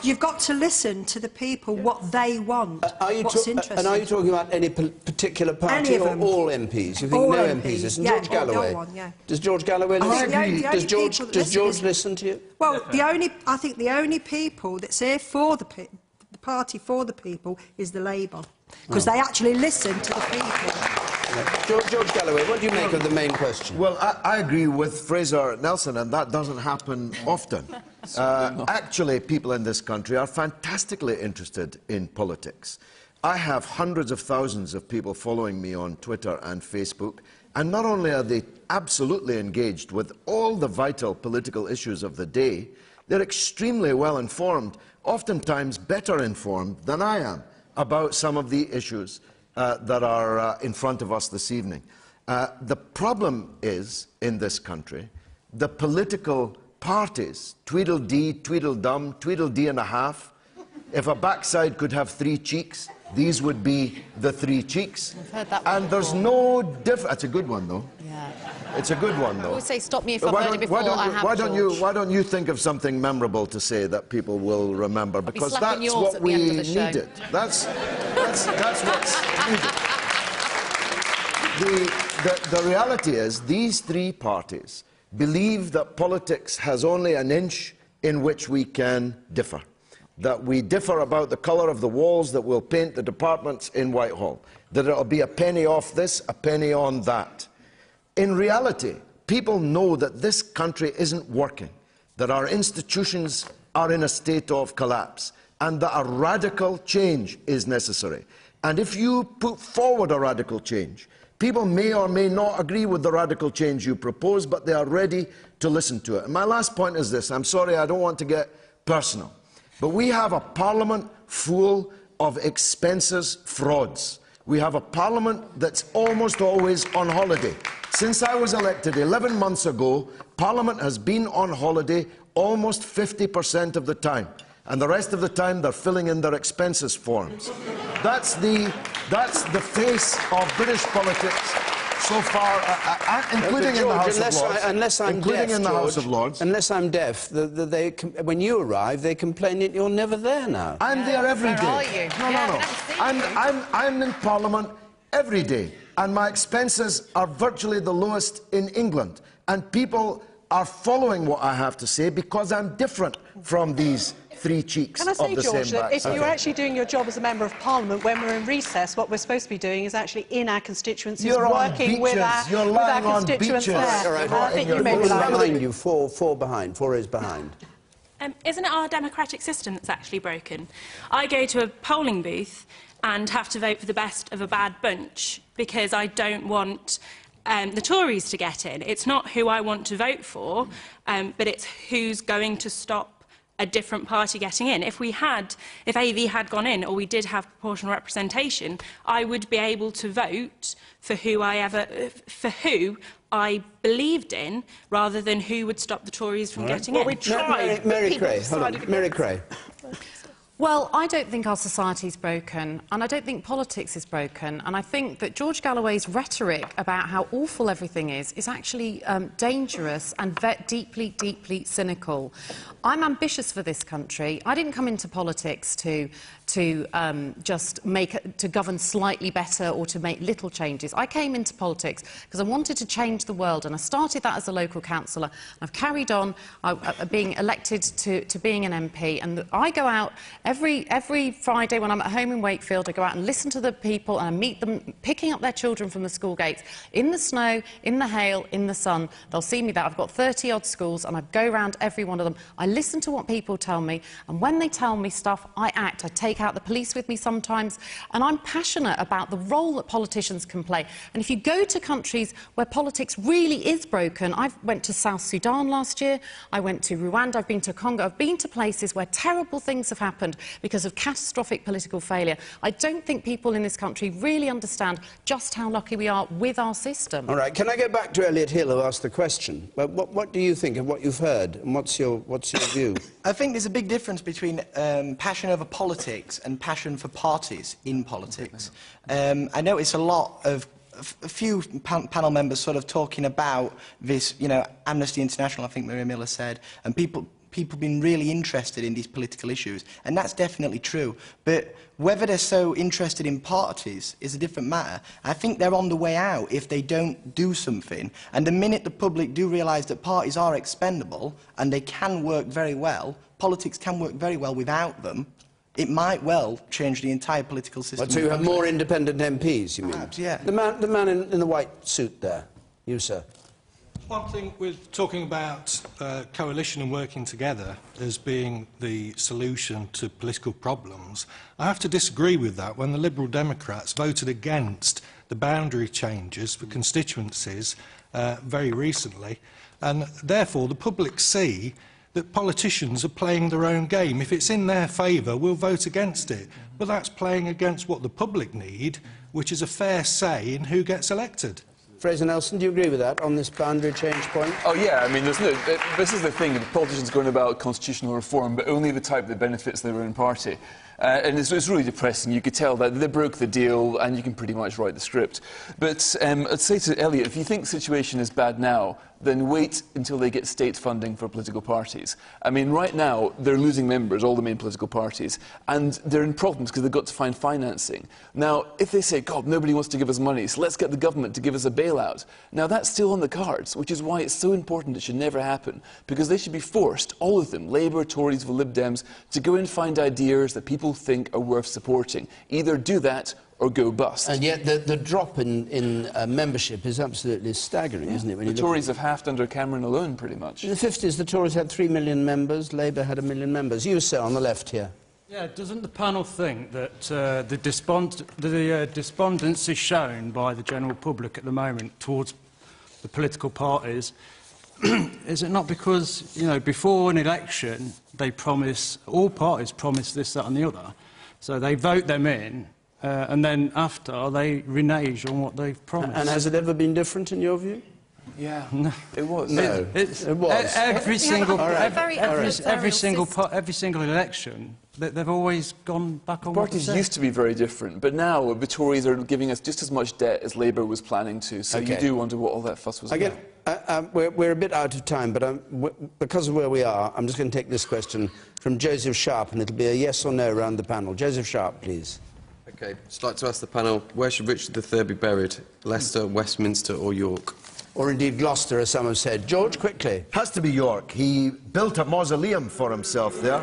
Speaker 4: You've got to listen to the people, what they want, what's interesting.
Speaker 1: And are you talking about any particular party or all MPs? You think
Speaker 4: all
Speaker 1: no
Speaker 4: MPs,
Speaker 1: MPs? George Galloway? Does George Galloway listen? Does George listen to you?
Speaker 4: Well, I think the only people that's here for the party for the people is the Labour, because they actually listen to the people.
Speaker 1: George Galloway, what do you make of the main question?
Speaker 6: Well, I agree with Fraser Nelson, and that doesn't happen often. Actually, people in this country are fantastically interested in politics. I have hundreds of thousands of people following me on Twitter and Facebook, And not only are they absolutely engaged with all the vital political issues of the day, they're extremely well informed, oftentimes better informed than I am about some of the issues that are in front of us this evening. The problem is, in this country, the political parties, Tweedledee, Tweedledum, Tweedledee and a half. If a backside could have 3 cheeks, these would be the 3 cheeks.
Speaker 3: I've heard that one
Speaker 6: and there's
Speaker 3: before.
Speaker 6: no difference. It's a good one, though.
Speaker 3: Yeah.
Speaker 6: It's a good one, though.
Speaker 3: I always say, stop me if I've heard it before.
Speaker 6: Why don't you think of something memorable to say that people will remember? Because
Speaker 3: slapping
Speaker 6: that's
Speaker 3: yours
Speaker 6: what
Speaker 3: at the
Speaker 6: we
Speaker 3: end of the show.
Speaker 6: needed. That's what's needed. The reality is, these 3 parties believe that politics has only an inch in which we can differ. That we differ about the colour of the walls that we'll paint the departments in Whitehall. That it'll be a penny off this, a penny on that. In reality, people know that this country isn't working, that our institutions are in a state of collapse, and that a radical change is necessary. And if you put forward a radical change, people may or may not agree with the radical change you propose, but they are ready to listen to it. And my last point is this. I'm sorry, I don't want to get personal. But we have a parliament full of expenses frauds. We have a parliament that's almost always on holiday. Since I was elected 11 months ago, Parliament has been on holiday almost 50% of the time. And the rest of the time, they're filling in their expenses forms. That's the face of British politics so far, including in the House of Lords.
Speaker 1: Unless I'm
Speaker 6: including
Speaker 1: deaf,
Speaker 6: in the
Speaker 1: George,
Speaker 6: House of Lords.
Speaker 1: Unless I'm deaf, when you arrive, they complain that you're never there now.
Speaker 6: I'm there every day.
Speaker 3: Where are you?
Speaker 6: No. I'm in Parliament every day, and my expenses are virtually the lowest in England. And people are following what I have to say because I'm different from these 3 cheeks
Speaker 7: Can I say,
Speaker 6: of the
Speaker 7: George,
Speaker 6: same
Speaker 7: that
Speaker 6: backside.
Speaker 7: if you're actually doing your job as a Member of Parliament when we're in recess, what we're supposed to be doing is actually in our constituencies,
Speaker 6: You're
Speaker 7: working with our constituents there.
Speaker 1: All right,
Speaker 7: I think you may be
Speaker 1: behind you, four rows behind.
Speaker 8: Isn't it our democratic system that's actually broken? I go to a polling booth and have to vote for the best of a bad bunch because I don't want the Tories to get in. It's not who I want to vote for, but it's who's going to stop a different party getting in. If AV had gone in, or we did have proportional representation, I would be able to vote for who I believed in, rather than who would stop the Tories from getting in.
Speaker 1: We tried. Mary Creagh, hold on. Mary Creagh.
Speaker 3: Well, I don't think our society's broken, and I don't think politics is broken, and I think that George Galloway's rhetoric about how awful everything is actually dangerous and deeply, deeply cynical. I'm ambitious for this country. I didn't come into politics to govern slightly better or to make little changes. I came into politics because I wanted to change the world, and I started that as a local councillor. I've carried on being elected to being an MP, and I go out every Friday when I'm at home in Wakefield. I go out and listen to the people, and I meet them picking up their children from the school gates in the snow, in the hail, in the sun. They'll see me there. I've got 30-odd schools, and I go around every one of them. I listen to what people tell me, and when they tell me stuff, I act. I take out the police with me sometimes, and I'm passionate about the role that politicians can play. And if you go to countries where politics really is broken, I went to South Sudan last year, I went to Rwanda, I've been to Congo, I've been to places where terrible things have happened because of catastrophic political failure. I don't think people in this country really understand just how lucky we are with our system.
Speaker 1: All right, can I go back to Elliot Hill, who asked the question? What do you think of what you've heard, and what's your view?
Speaker 24: I think there's a big difference between passion over politics and passion for parties in politics. I notice a few panel members sort of talking about this, Amnesty International, I think Maria Miller said, and people being really interested in these political issues, and that's definitely true. But whether they're so interested in parties is a different matter. I think they're on the way out if they don't do something, and the minute the public do realise that parties are expendable and they can work very well, politics can work very well without them, it might well change the entire political system.
Speaker 1: So you have more independent MPs, you mean?
Speaker 24: Perhaps, yeah.
Speaker 1: The man in the white suit there. You, sir.
Speaker 10: One thing, we're talking about coalition and working together as being the solution to political problems. I have to disagree with that when the Liberal Democrats voted against the boundary changes for constituencies very recently, and therefore the public see that politicians are playing their own game. If it's in their favour, we'll vote against it. But that's playing against what the public need, which is a fair say in who gets elected.
Speaker 1: Fraser Nelson, do you agree with that on this boundary change point?
Speaker 5: Oh, yeah. I mean, this is the thing. Politicians going about constitutional reform, but only the type that benefits their own party. And it's really depressing. You could tell that they broke the deal, and you can pretty much write the script. But I'd say to Elliot, if you think the situation is bad now, then wait until they get state funding for political parties. I mean, right now, they're losing members, all the main political parties, and they're in problems because they've got to find financing. Now, if they say, God, nobody wants to give us money, so let's get the government to give us a bailout. Now, that's still on the cards, which is why it's so important it should never happen, because they should be forced, all of them, Labour, Tories, the Lib Dems, to go and find ideas that people think are worth supporting. Either do that or go bust.
Speaker 1: And yet the drop in membership is absolutely staggering, isn't it? When
Speaker 5: the Tories have halved under Cameron alone, pretty much.
Speaker 1: In the 50s, the Tories had 3 million members, Labour had 1 million members. You, sir, on the left here.
Speaker 11: Yeah, doesn't the panel think that the despondency shown by the general public at the moment towards the political parties, is it not because, you know, before an election, they promise, all parties promise this, that and the other, so they vote them in, and then after, they renege on what they've promised.
Speaker 1: And has it ever been different, in your view?
Speaker 5: Yeah,
Speaker 11: no.
Speaker 5: It was.
Speaker 1: No,
Speaker 11: it
Speaker 1: was.
Speaker 11: Every single
Speaker 3: every
Speaker 11: single election, they've always gone back on what they
Speaker 5: Parties
Speaker 11: said.
Speaker 5: used to be very different, but now the Tories are giving us just as much debt as Labour was planning to, so you do wonder what all that fuss was about.
Speaker 1: We're a bit out of time, but because of where we are, I'm just going to take this question from Joseph Sharp, and it'll be a yes or no around the panel. Joseph Sharp, please.
Speaker 12: OK, just like to ask the panel, where should Richard III be buried? Leicester, Westminster or York?
Speaker 1: Or indeed Gloucester, as some have said. George, quickly.
Speaker 6: Has to be York. He built a mausoleum for himself there.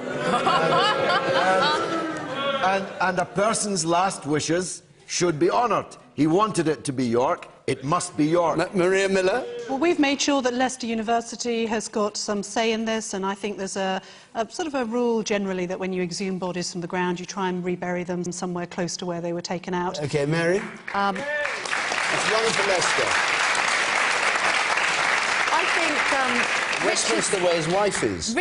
Speaker 6: and a person's last wishes should be honoured. He wanted it to be York. It must be York.
Speaker 1: Maria Miller?
Speaker 7: Well, we've made sure that Leicester University has got some say in this, and I think there's a sort of a rule generally that when you exhume bodies from the ground, you try and rebury them somewhere close to where they were taken out.
Speaker 1: OK, Mary?
Speaker 7: It's
Speaker 1: one for Leicester.
Speaker 3: I think
Speaker 1: Westminster, where his wife is.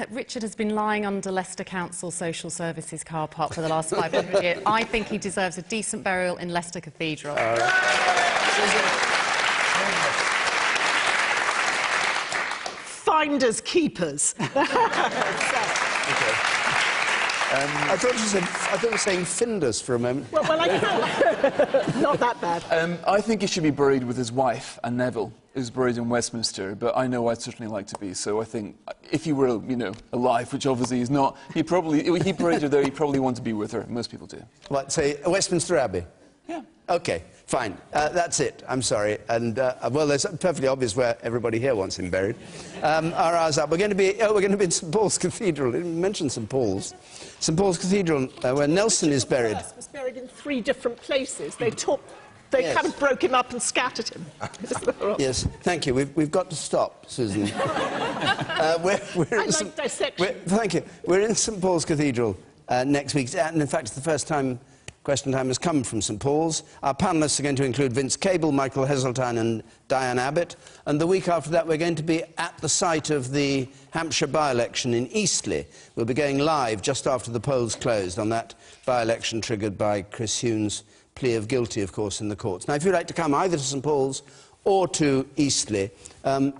Speaker 3: Richard has been lying under Leicester Council Social Services car park for the last 500 years. I think he deserves a decent burial in Leicester Cathedral.
Speaker 9: Finders keepers.
Speaker 1: I thought you were saying Findus for a moment.
Speaker 9: Well, not that bad.
Speaker 5: I think he should be buried with his wife, and Neville is buried in Westminster, but I know I'd certainly like to be, so I think if he were, you know, alive, which obviously he's not, he buried her there, he'd probably want to be with her. Most people do.
Speaker 1: What, say Westminster Abbey?
Speaker 5: Yeah.
Speaker 1: OK, fine. That's it. I'm sorry. And, well, it's perfectly obvious where everybody here wants him buried. Our hour's up. We're going to be in St Paul's Cathedral. I didn't mention St Paul's. St Paul's Cathedral, where Nelson is buried.
Speaker 9: He was buried in 3 different places. They kind of broke him up and scattered him.
Speaker 1: Yes, thank you. We've got to stop, Susan.
Speaker 9: I like dissection.
Speaker 1: Thank you. We're in St Paul's Cathedral next week, and in fact, it's the first time Question Time has come from St Paul's. Our panellists are going to include Vince Cable, Michael Heseltine and Diane Abbott. And the week after that, we're going to be at the site of the Hampshire by-election in Eastleigh. We'll be going live just after the polls closed on that by-election triggered by Chris Huhne's plea of guilty, of course, in the courts. Now, if you'd like to come either to St Paul's or to Eastleigh, you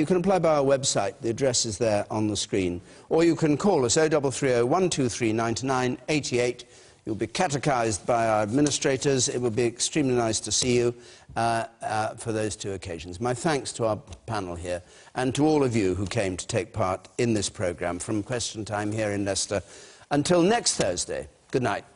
Speaker 1: can apply by our website. The address is there on the screen. Or you can call us 0330 123 99 88. You'll be catechised by our administrators. It will be extremely nice to see you for those 2 occasions. My thanks to our panel here and to all of you who came to take part in this programme from Question Time here in Leicester. Until next Thursday, good night.